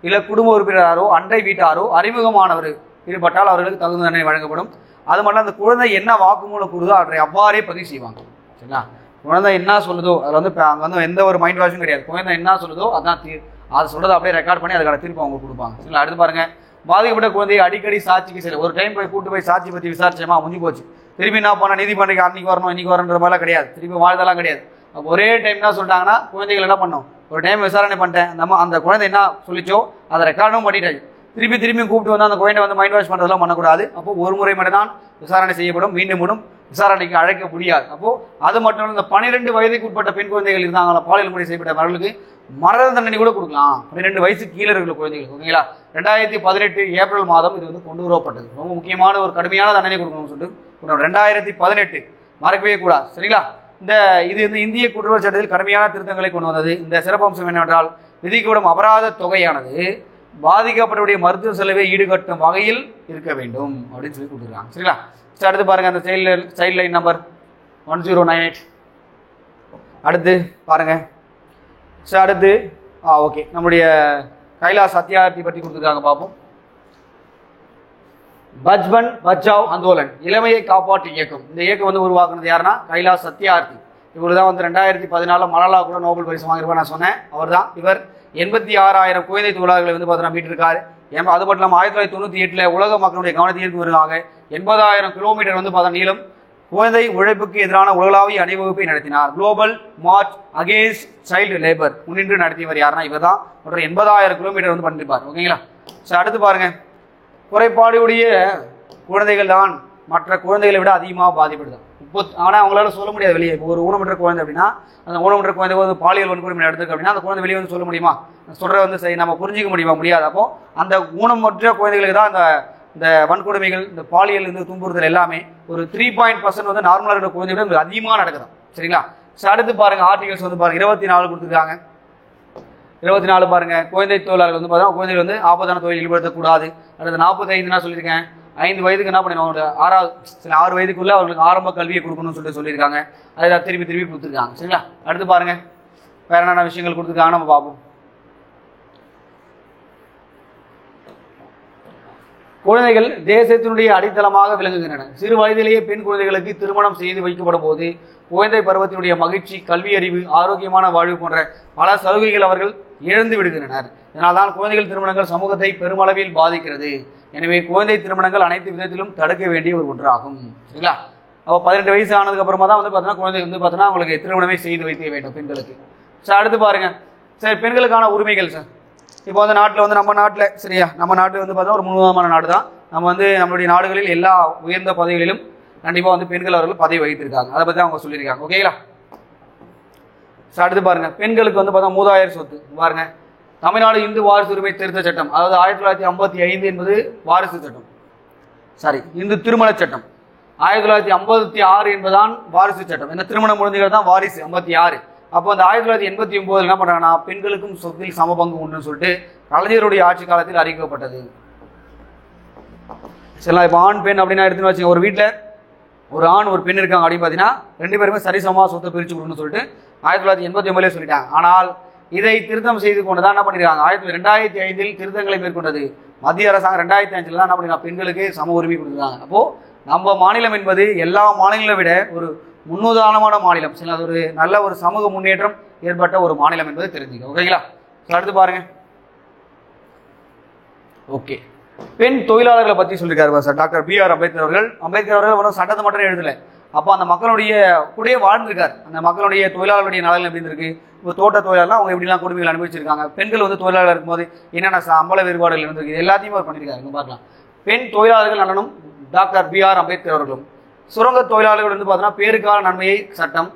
இல்லை குடும்ப உறுப்பினராரோ அண்டை வீட்டாரோ அறிமுகமானவர் ஈடுபட்டால் அவர்களுக்கு தகுந்த தண்டனை வழங்கப்படும். அது மட்டும் அந்த குழந்தை என்ன வாக்குமூலம் கூறுதோ அவற்றை அவ்வாறே பதிவு செய்வாங்க. சரிங்களா? குழந்தை என்ன சொல்லுதோ அதில் வந்து அங்கே வந்து எந்த ஒரு மைண்ட் வாஷும் கிடையாது. குழந்தை என்ன சொல்லுதோ அதான் அதை சொல்றதை அப்படியே ரெக்கார்ட் பண்ணி அதுக்கான தீர்ப்பு அவங்க கொடுப்பாங்க. சரிங்களா? அடுத்து பாருங்க, பாதிக்கப்பட்ட குழந்தையை அடிக்கடி சாட்சிக்கு செல்ல ஒரு டைம் கூட்டு போய் சாட்சி பற்றி விசாரிச்சமா முடிஞ்சு போச்சு. திரும்பி என்ன பண்ண நீதிமன்றக்கு அன்னைக்கு வரணும் இன்னைக்கு வரணுன்ற மாதிரிலாம் கிடையாது. திரும்பி வாழ்தெல்லாம் கிடையாது. ஒரே டைம் என்ன சொல்லிட்டாங்கன்னா குழந்தைகள் என்ன பண்ணணும், ஒரு டைம் விசாரணை பண்ணிட்டேன், நம்ம அந்த குழந்தை என்ன சொல்லிச்சோ அதை ரெக்கார்டும் பண்ணிட்டாச்சு. திரும்பி கூப்பிட்டு வந்து அந்த குழந்தை வந்து மைண்ட் வாஷ் பண்ணுறதெல்லாம் பண்ணக்கூடாது. அப்போ ஒரு முறை மட்டும் தான் விசாரணை செய்யப்படும், மீண்டும் விசாரணைக்கு அழைக்க முடியாது. அப்போ அது மட்டும் இந்த 12 வயதுக்கு உட்பட்ட பெண் குழந்தைகள் இருந்தாங்களா பாலியல் முறை செய்யப்பட்டவர்களுக்கு மரண தண்டனை கூட கொடுக்கலாம். 12 வயசு கீழே இருக்கிற குழந்தைகள். ஓகேங்களா? 2018 ஏப்ரல் மாதம் இது வந்து கொண்டு வரப்பட்டது. ரொம்ப முக்கியமான ஒரு கடுமையான தண்டனை கொடுக்கணும்னு சொல்லிட்டு 2018 மறக்கவே கூடாது. சரிங்களா? இது வந்து இந்திய குற்றவியல் சட்டத்தில் கடுமையான திருத்தங்களை கொண்டு வந்தது. இந்த சிறப்பம்சம் என்னவென்றால் விதிக்கப்படும் அபராத தொகையானது பாதிக்கப்பட்டவருடைய மருத்துவ செலவை ஈடுகட்டும் வகையில் இருக்க வேண்டும் அப்படின்னு சொல்லி கொடுத்துருக்காங்க. சரிங்களா? அடுத்து பாருங்க, அந்த சைல்ட் லைன் நம்பர் 1098. அடுத்து பாருங்க சார், அடுத்து ஓகே நம்முடைய கைலாஷ் சத்யார்த்தி பற்றி கொடுத்துருக்காங்க, பார்ப்போம். பச்பன் பச்சாவ் ஆந்தோலன் இளமையை காப்பாற்று இயக்கம். இந்த இயக்கம் வந்து உருவாக்குனது யாருன்னா கைலாஷ் சத்யார்த்தி. இவர் தான் வந்து 2014 மலாலா கூட நோபல் பரிசு வாங்கியிருப்பார் நான் சொன்னேன். அவர் தான். இவர் 86,000 குழந்தை தொழிலாளர்களை வந்து பார்த்தீங்கன்னா மீட்டிருக்காரு. அது மட்டும் இல்லாமல் 1998 உலக மக்களுடைய கவனத்தை ஈர்க்குவதற்காக 80,000 கிலோமீட்டர் வந்து பார்த்தா நீளம் குழந்தை உழைப்புக்கு எதிரான உலகளாவிய அணிவகுப்பை நடத்தினார். Global March against child labour முன்னின்று நடத்தியவர் யாருன்னா இவர் தான். 80,000 கிலோமீட்டர் வந்து பண்ணிருப்பார். ஓகேங்களா? சரி, அடுத்து பாருங்க, குறைபாடுடைய குழந்தைகள் தான் மற்ற குழந்தைகளை விட அதிகமாக பாதிப்படுது. ஆனால் அவங்களால சொல்ல முடியாது வெளியே. இப்போ ஒரு ஊனமற்ற குழந்தை அப்படின்னா அந்த ஊனமற்ற குழந்தை வந்து பாலியல் வன்கொடுமை நடந்திருக்கு அப்படின்னா அந்த குழந்தை வெளியே வந்து சொல்ல முடியுமா? சொல்ற வந்து நம்ம புரிஞ்சிக்க முடியாது. அப்போ அந்த ஊனமற்ற குழந்தைகளுக்கு தான் இந்த வன்கொடுமைகள், இந்த பாலியல் துன்புறுத்தல் எல்லாமே ஒரு 3% வந்து நார்மலாக இருக்கிற குழந்தை விட அதிகமாக நடக்குது. சரிங்களா? அடுத்து பாருங்க, ஆர்டிகல்ஸ் வந்து பாருங்க 24 கொடுத்துருக்காங்க. 24 பாருங்க, குழந்தை தொழிலாளர்கள் வந்து பார்த்தா குழந்தைகள் வந்து ஆபத்தான தொழில் ஈடுபடுத்தக்கூடாது. அடுத்து 45 சொல்லியிருக்கேன். 5 வயதுக்கு என்ன பண்ணிடுவாங்க, 6 வயதுக்குள்ள அவங்களுக்கு ஆரம்ப கல்வியை கொடுக்கணும்னு சொல்லியிருக்காங்க. அதை திருப்பி கொடுத்துருக்காங்க. சரிங்களா? அடுத்து பாருங்க வேற என்னென்ன விஷயங்கள் கொடுத்துருக்காங்க நம்ம பார்ப்போம். குழந்தைகள் தேசத்தினுடைய அடித்தளமாக விளங்குகின்றன. சிறு வயதிலேயே பெண் குழந்தைகளுக்கு திருமணம் செய்து வைக்கப்படும் போது குழந்தை பருவத்தினுடைய மகிழ்ச்சி, கல்வி அறிவு, ஆரோக்கியமான வாழ்வு போன்ற பல சலுகைகள் அவர்கள் இழந்து விடுகின்றனர். இதனால்தான் குழந்தைகள் திருமணங்கள் சமூகத்தை பெருமளவில் பாதிக்கிறது. எனவே குழந்தை திருமணங்கள் அனைத்து விதத்திலும் தடுக்க வேண்டிய ஒரு ஒன்றாகும். சரிங்களா? அப்போ 18 வயசு ஆனதுக்கு அப்புறமா தான் வந்து பார்த்தீங்கன்னா குழந்தை வந்து பார்த்தீங்கன்னா அவங்களுக்கு திருமணமே செய்து வைக்க வேண்டும் பெண்களுக்கு. சார், அடுத்து பாருங்க சார், பெண்களுக்கான உரிமைகள் சார். இப்போ வந்து நாட்டில் வந்து நம்ம நாட்டில் சரியா, நம்ம நாட்டு வந்து பார்த்தா ஒரு முழுவதமான நாடு தான். நம்ம வந்து நம்மளுடைய நாடுகளில் எல்லா உயர்ந்த பதவிகளிலும் கண்டிப்பாக வந்து பெண்கள் அவர்கள் பதவி வகித்திருக்காங்க. அதை பற்றி அவங்க சொல்லியிருக்காங்க. ஓகேங்களா? சார், அடுத்து பாருங்க, பெண்களுக்கு வந்து பார்த்தா மூதாயர் சொத்து பாருங்க. தமிழ்நாடு இந்து வாரிசு உரிமை திருத்த சட்டம், அதாவது 1955 என்பது வாரிசு சட்டம். சாரி, இந்து திருமண சட்டம். 1956 என்பதுதான் வாரிசு சட்டம். இந்த திருமணம் முடிஞ்சுகள் தான் வாரிசு 56. அப்போ அந்த 1989 என்ன பண்றாங்கன்னா பெண்களுக்கும் சொத்தில் சம பங்கு உண்டுன்னு சொல்லிட்டு கலைஞருடைய ஆட்சி காலத்தில் அறிவிக்கப்பட்டது. சரிங்களா? இப்போ ஆண் பெண் அப்படின்னா எடுத்துன்னு வச்சுங்க, ஒரு வீட்டில் ஒரு ஆண் ஒரு பெண் இருக்காங்க அப்படின்னு பார்த்தீங்கன்னா 2 பேருமே சரிசமமாக சொத்தை பிரித்து கொடுக்கணும்னு சொல்லிட்டு 1989 சொல்லிட்டாங்க. ஆனால் இதை திருத்தம் செய்து கொண்டு தான் என்ன பண்ணிருக்காங்க 2005 திருத்தங்களை மேற்கொண்டது மத்திய அரசாங்கம். 2005 தான் என்ன பண்ணிருக்காங்க பெண்களுக்கு சம உரிமை கொடுத்துருக்காங்க. அப்போ நம்ம மாநிலம் என்பது எல்லா மாநிலங்களை விட ஒரு முன்னுதாரணமான மாநிலம். சரி, அது ஒரு நல்ல ஒரு சமூக முன்னேற்றம் ஏற்பட்ட ஒரு மாநிலம் என்பது தெரிஞ்சுக்க. ஓகேங்களா? அடுத்து பாருங்க. ஓகே, பெண் தொழிலாளர்களை பற்றி சொல்லியிருக்காரு சார் டாக்டர் B.R. அம்பேத்கர் அவர்கள். அம்பேத்கர் அவர்கள் ஒன்றும் சட்டத்தை மட்டும் எழுதலை, அப்போ அந்த மக்களுடைய கூடயே வாழ்ந்திருக்காரு. அந்த மக்களுடைய தொழிலாளர்களுடைய நலன் எப்படி இருக்கு, இப்போ தோட்ட தொழிலாளர்லாம் அவங்க எப்படிலாம் கொடுமைகள் அனுபவிச்சிருக்காங்க, பெண்கள் வந்து தொழிலாளர் இருக்கும்போது என்னென்ன சம்பள வேறுபாடுகள் இருந்திருக்கு, இது எல்லாத்தையும் அவர் பண்ணியிருக்காரு. பார்க்கலாம், பெண் தொழிலாளர்கள் நலனும் டாக்டர் B.R. அம்பேத்கர் அவர்களும். சுரங்க தொழிலாளர்கள் வந்து பார்த்தீங்கன்னா பேருக்கால நன்மையை சட்டம்,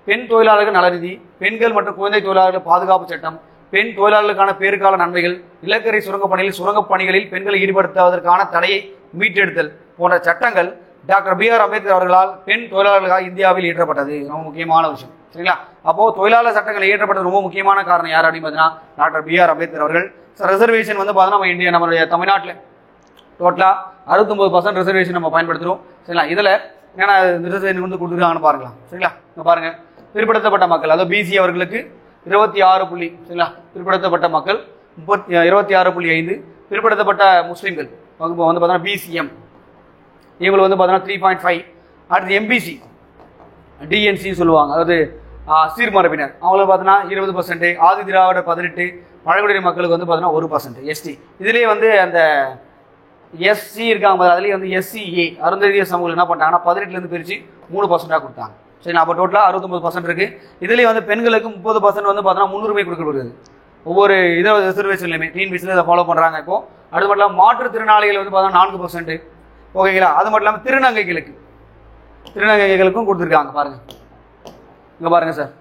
பெண் தொழிலாளர்கள் நலநிதி, பெண்கள் மற்றும் குழந்தை தொழிலாளர்கள் பாதுகாப்பு சட்டம், பெண் தொழிலாளர்களுக்கான பேருக்கால நன்மைகள், நிலக்கரி சுரங்கப் பணியில் சுரங்கப் பணிகளில் பெண்களை ஈடுபடுத்துவதற்கான தடையை மீட்டெடுத்தல் போன்ற சட்டங்கள் டாக்டர் B.R. அம்பேத்கர் அவர்களால் பெண் தொழிலாளர்களாக இந்தியாவில் இயற்றப்பட்டது. ரொம்ப முக்கியமான விஷயம். சரிங்களா? அப்போ தொழிலாளர் சட்டங்கள் இயற்றப்பட்டது ரொம்ப முக்கியமான காரணம் யார் அப்படின்னு பார்த்தீங்கன்னா டாக்டர் B.R. அம்பேத்கர் அவர்கள். ரிசர்வேஷன் வந்து பார்த்தீங்கன்னா நம்ம இந்தியா நம்மளுடைய தமிழ்நாட்டில் டோட்டலாக 69% ரிசர்வேஷன் நம்ம பயன்படுத்துகிறோம். சரிங்களா? இதில் ஏன்னா ரிசர்வேஷன் வந்து கொடுத்துருக்காங்கன்னு பாருங்களா. சரிங்களா? இங்கே பாருங்கள், பிற்படுத்தப்பட்ட மக்கள் அதாவது BC அவர்களுக்கு 26 சரிங்களா, பிற்படுத்தப்பட்ட மக்கள் 26.5, பிற்படுத்தப்பட்ட முஸ்லீம்கள் வகுப்பு வந்து பார்த்தீங்கன்னா BCM இவங்களுக்கு வந்து பார்த்தீங்கன்னா 3.5. அடுத்து MBC DNC சொல்லுவாங்க, அதாவது சீர்மரபினர், அவங்களுக்கு பார்த்தீங்கன்னா 20%, ஆதி திராவிட 18, பழங்குடியின மக்களுக்கு வந்து பார்த்தீங்கன்னா 1%, ST. இதுலேயே வந்து அந்த SC இருக்காங்க, அதுலேயே வந்து SCA அருந்ததிய சமூகம் என்ன பண்ணிட்டாங்கன்னா 18லேருந்து பிரித்து 3% கொடுத்தாங்க. சரி, அப்போ டோட்டலாக 69% இருக்குது. இதுலேயே வந்து பெண்களுக்கு 30% வந்து பார்த்தீங்கன்னா முன்னுரிமை கொடுக்கப்படுது ஒவ்வொரு இதை ரிசர்வேஷன்லையுமே. TNPSC இதை ஃபாலோ பண்ணுறாங்க. இப்போது அது மட்டும் இல்லாமல் மாற்றுத்திறனாளிகள் வந்து பார்த்தீங்கன்னா 4%. ஓகேங்களா? அது மட்டும் இல்லாமல் திருநங்கைகளுக்கும் கொடுத்துருக்காங்க. பாருங்கள், இங்கே பாருங்கள் சார்,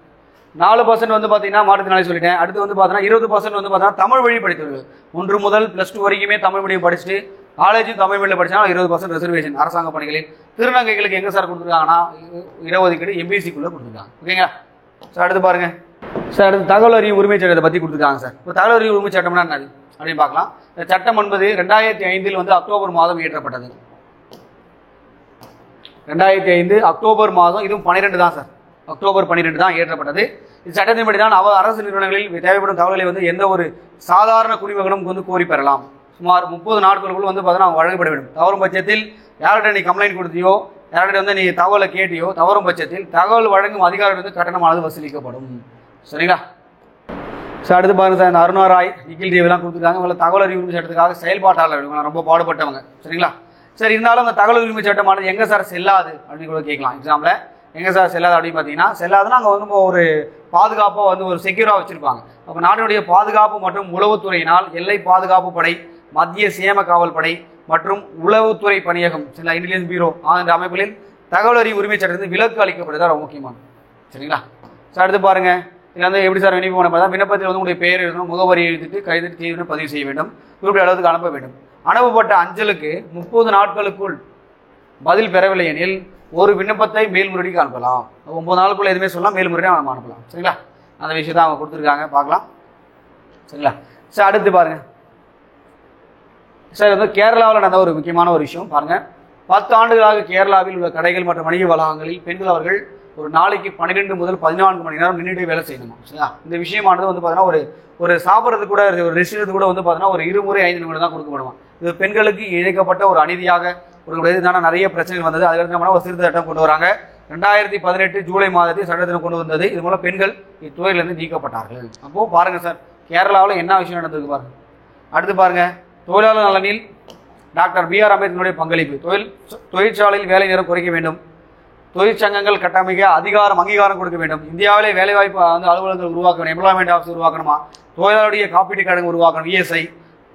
4% வந்து பார்த்தீங்கன்னா மாற்றுத்திறனாளி சொல்லிட்டேன். அடுத்து வந்து பார்த்தீங்கன்னா 20% வந்து பார்த்தீங்கன்னா தமிழ் வழி படித்தவர்கள் 1 முதல் +2 வரைக்குமே தமிழ் மீடியம் படிச்சுட்டு காலேஜும் தமிழ் மீடியம் படிச்சா 20% ரிசர்வேஷன் அரசாங்க பணிகளில். திருநங்கைகளுக்கு எங்கே சார் கொடுத்துருக்காங்கன்னா இடஒதுக்கீடு MBCக்குள்ளே கொடுத்துருக்காங்க. ஓகேங்களா? சார் அடுத்து பாருங்க சார், அடுத்து தகவல் அறியும் உரிமை சட்டத்தை பற்றி கொடுத்துருக்காங்க சார். இப்போ தகவல் அறியும் உரிமை சட்டம்னா என்னது அப்படின்னு பார்க்கலாம். இந்த சட்டம் என்பது 2005 வந்து அக்டோபர் மாதம் இயற்றப்பட்டது. 2005 அக்டோபர் மாதம், இதுவும் 12 தான் சார், அக்டோபர் 12 தான் இயற்றப்பட்டது. இது சட்டத்தின்படி தான் அரசு நிறுவனங்களில் தேவைப்படும் தகவல்களை வந்து எந்த ஒரு சாதாரண குடிமகனும் வந்து கோரி பெறலாம். சுமார் 30 நாட்களுக்குள் வந்து பார்த்தீங்கன்னா வழங்கப்பட வேண்டும். தவறும் பட்சத்தில் யார்கிட்ட நீ கம்ப்ளைண்ட் கொடுத்தியோ, யார்கிட்ட வந்து நீ தகவலை கேட்டியோ, தவறும் பட்சத்தில் தகவல் வழங்கும் அதிகாரிகள் வந்து கட்டணமானது வசூலிக்கப்படும். சரிங்களா? சார் அடுத்து பாருங்க சார், இந்த அருணா ராய், நிகில் தேவிலாம் கொடுத்துருக்காங்க. இவங்களை தகவல் அறிவு உரிமை சட்டத்துக்காக செயல்பாட்டாளர், இவங்க ரொம்ப பாடுபட்டவங்க. சரிங்களா? சரி, இருந்தாலும் அந்த தகவல் உரிமை சட்டமானது எங்கே சார் செல்லாது அப்படின்னு கூட கேட்கலாம் எக்ஸாமில். எங்கே சார் செல்லாது அப்படின்னு பார்த்தீங்கன்னா, செல்லாதுன்னா அங்கே வந்து ஒரு பாதுகாப்பாக வந்து ஒரு செக்யூராக வச்சுருப்பாங்க. அப்போ நாட்டினுடைய பாதுகாப்பு மற்றும் உளவுத்துறையினால் எல்லை பாதுகாப்பு படை, மத்திய சேம காவல் படை மற்றும் உளவுத்துறை பணியகம், சரிங்களா, இன்டெலிஜென்ஸ் பியூரோ ஆகிய அமைப்புகளில் தகவல் அறிவு உரிமை சட்டத்திலிருந்து விலக்கு அளிக்கப்படுது. ரொம்ப முக்கியமானது. சரிங்களா? சார் அடுத்து பாருங்க, இதில் வந்து எப்படி சார் விண்ணப்பம் பண்ண பார்த்தா, விண்ணப்பத்தில் வந்து உங்களுடைய பெயர் எழுதணும், முகவரி எழுதிட்டு கைது தீவிர பதிவு செய்ய வேண்டும், குறிப்பிட்ட அளவுக்கு அனுப்ப வேண்டும். அனுப்பப்பட்ட அஞ்சலுக்கு 30 நாட்களுக்குள் பதில் பெறவில்லை எனில் ஒரு விண்ணப்பத்தை மேல்முறையீடுக்கு அனுப்பலாம். 9 நாளுக்குள்ள எதுவுமே சொல்லலாம், மேல்முறையாக நம்ம அனுப்பலாம். சரிங்களா? அந்த விஷயத்தை அவங்க கொடுத்துருக்காங்க, பார்க்கலாம். சரிங்களா? சார் அடுத்து பாருங்க சார், வந்து கேரளாவில் நடந்த ஒரு முக்கியமான ஒரு விஷயம் பாருங்க. 10 ஆண்டுகளாக கேரளாவில் உள்ள கடைகள் மற்றும் வணிக வளாகங்களில் பெண்கள் அவர்கள் ஒரு நாளைக்கு 12 முதல் 14 மணி நேரம் நின்றுட்டு வேலை செய்யணுமா. சரிங்களா? இந்த விஷயமானது வந்து பார்த்தீங்கன்னா ஒரு சாப்பிட்றதுக்கு கூட, ஒரு ரெஸ்ட் எடுத்து கூட வந்து பார்த்தீங்கன்னா ஒரு 2 முறை 5 நிமிடம் தான் கொடுக்கப்படுமா. இது பெண்களுக்கு இழைக்கப்பட்ட ஒரு அநீதியாக ஒரு இதுதான நிறைய பிரச்சனைகள் வந்தது. அதுக்கடுத்து நம்ம ஒரு திருத்த சட்டம் கொண்டு வராங்க. 2018 ஜூலை மாதத்தில் சட்டத்தினம் கொண்டு வந்தது. இது மூலம் பெண்கள் இத்துறையிலிருந்து நீக்கப்பட்டார்கள். அப்போ பாருங்க சார், கேரளாவில் என்ன விஷயம் நடந்திருக்கு பாருங்க. அடுத்து பாருங்க, தொழிலாளர் நலனில் டாக்டர் B.R. அம்பேத்கருடைய பங்களிப்பு. தொழிற்சாலையில் வேலை நேரம் குறைக்க வேண்டும், தொழிற்சங்கங்கள் கட்டமைக்க அங்கீகாரம் கொடுக்க வேண்டும், இந்தியாவிலே வேலைவாய்ப்பு வந்து அலுவலகங்கள் உருவாக்க வேண்டும், எம்ப்ளாய்மெண்ட் ஆஃபீஸ் உருவாக்கணுமா, தொழிலாளருடைய காப்பீட்டு கழகம் உருவாக்கணும், ESI,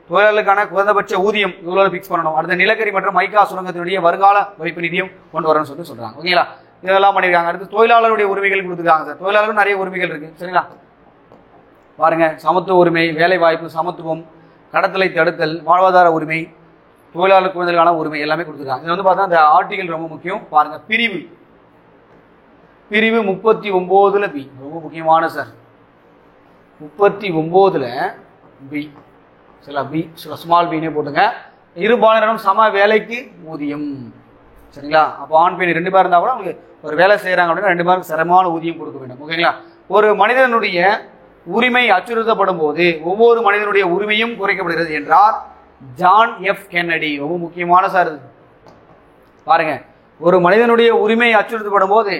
தொழிலாளர்களுக்கான குறைந்தபட்ச ஊதியம் இவ்வளவு ஃபிக்ஸ் பண்ணணும், அடுத்த நிலக்கரி மற்றும் மைக்கா சுரங்கத்தினுடைய வருங்கால வைப்பு நிதியம் கொண்டு வரணும்னு சொல்றாங்க. ஓகேங்களா? இதெல்லாம் பண்ணியிருக்காங்க. அடுத்து தொழிலாளருடைய உரிமைகள் கொடுத்துருக்காங்க சார். தொழிலாளர்கள் நிறைய உரிமைகள் இருக்கு. சரிங்களா? பாருங்க, சமத்துவ உரிமை, வேலை வாய்ப்பு, சமத்துவம், கடத்தலை தடுத்தல், வாழ்வாதார உரிமை, தொழிலாளர் குழந்தைகளுக்கான உரிமை எல்லாமே கொடுத்துருக்காங்க. இது வந்து பார்த்தா இந்த ஆர்டிகல் ரொம்ப முக்கியம். பாருங்க, பிரிவு பிரிவு 39ல் பி. ரொம்ப முக்கியமான சார். 39ல் பி. சரிங்களா? பி ஸ்மால் பின்னே போட்டுங்க. இருபாலரும் சம வேலைக்கு ஊதியம். சரிங்களா? அப்போ ஆண் பெண் 2 பேர் இருந்தால் கூட அவங்களுக்கு ஒரு வேலை செய்கிறாங்க அப்படின்னா 2 பேருக்கு சமமான ஊதியம் கொடுக்க வேண்டும். ஓகேங்களா? ஒரு மனிதனுடைய உரிமை அச்சுறுத்தப்படும் போது ஒவ்வொரு மனிதனுடைய உரிமையும் குறைக்கப்படுகிறது என்றார் ஜான் எஃப் கென்னடி. ரொம்ப முக்கியமான சார் பாருங்க. ஒரு மனிதனுடைய உரிமை அச்சுறுத்தப்படும் போது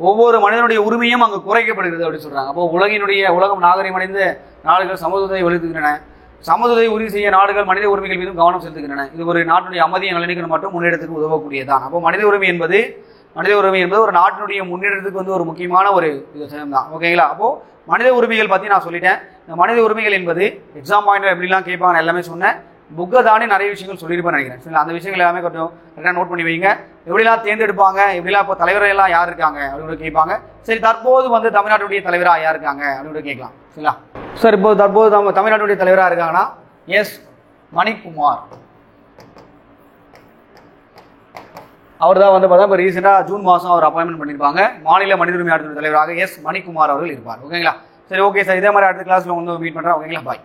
ஒவ்வொரு மனிதனுடைய உரிமையும் அங்கு குறைக்கப்படுகிறது அப்படின்னு சொல்றாங்க. அப்போ உலகம் நாகரிகமடைந்த நாடுகள் சமத்துவத்தை வலியுறுத்துகின்றன. சமத்துவத்தை உறுதி செய்ய நாடுகள் மனித உரிமைகள் மீதும் கவனம் செலுத்துகின்றன. இது ஒரு நாட்டினுடைய அமைதியை நலன்கள் மற்றும் முன்னேற்றத்துக்கு உதவக்கூடியதான். அப்போ மனித உரிமை என்பது ஒரு நாட்டினுடைய முன்னேற்றத்துக்கு ஒரு முக்கியமான ஒரு விஷயம் தான். ஓகேங்களா? அப்போ மனித உரிமைகள் பத்தி நான் சொல்லிட்டேன். இந்த மனித உரிமைகள் என்பது எக்ஸாம் பாயிண்ட் எப்படிலாம் கேட்பாங்க எல்லாமே சொன்னேன். புக்கை தாண்டி நிறைய விஷயங்கள் சொல்லியிருப்பேன் நினைக்கிறேன். சரி, அந்த விஷயங்கள் எல்லாமே கொஞ்சம் கரெக்டாக நோட் பண்ணி வைங்க. எப்படிலாம் தேர்ந்தெடுப்பாங்க, எப்படிலாம் இப்போ தலைவரெல்லாம் யார் இருக்காங்க அப்படின்னு கேட்பாங்க. சரி, தற்போது தமிழ்நாட்டுடைய தலைவராக யார் இருக்காங்க அப்படின்னு கேட்கலாம். சரிங்களா சார்? இப்போ தற்போது தமிழ்நாட்டுடைய தலைவராக இருக்காங்கன்னா எஸ் மணிக்குமார். அவர் தான் பார்த்தா இப்போ ரீசெண்டாக ஜூன் மாதம் அவர் அப்பாயின்மெண்ட் பண்ணியிருப்பாங்க. மாநில மனித உரிமை ஆணையத்தின் தலைவராக எஸ் மணிக்குமார் அவர்கள் இருப்பார். ஓகேங்களா? சரி, ஓகே சார். இதே மாதிரி அடுத்த கிளாஸில் மீட் பண்ணுறேன். ஓகேங்களா? பாய்.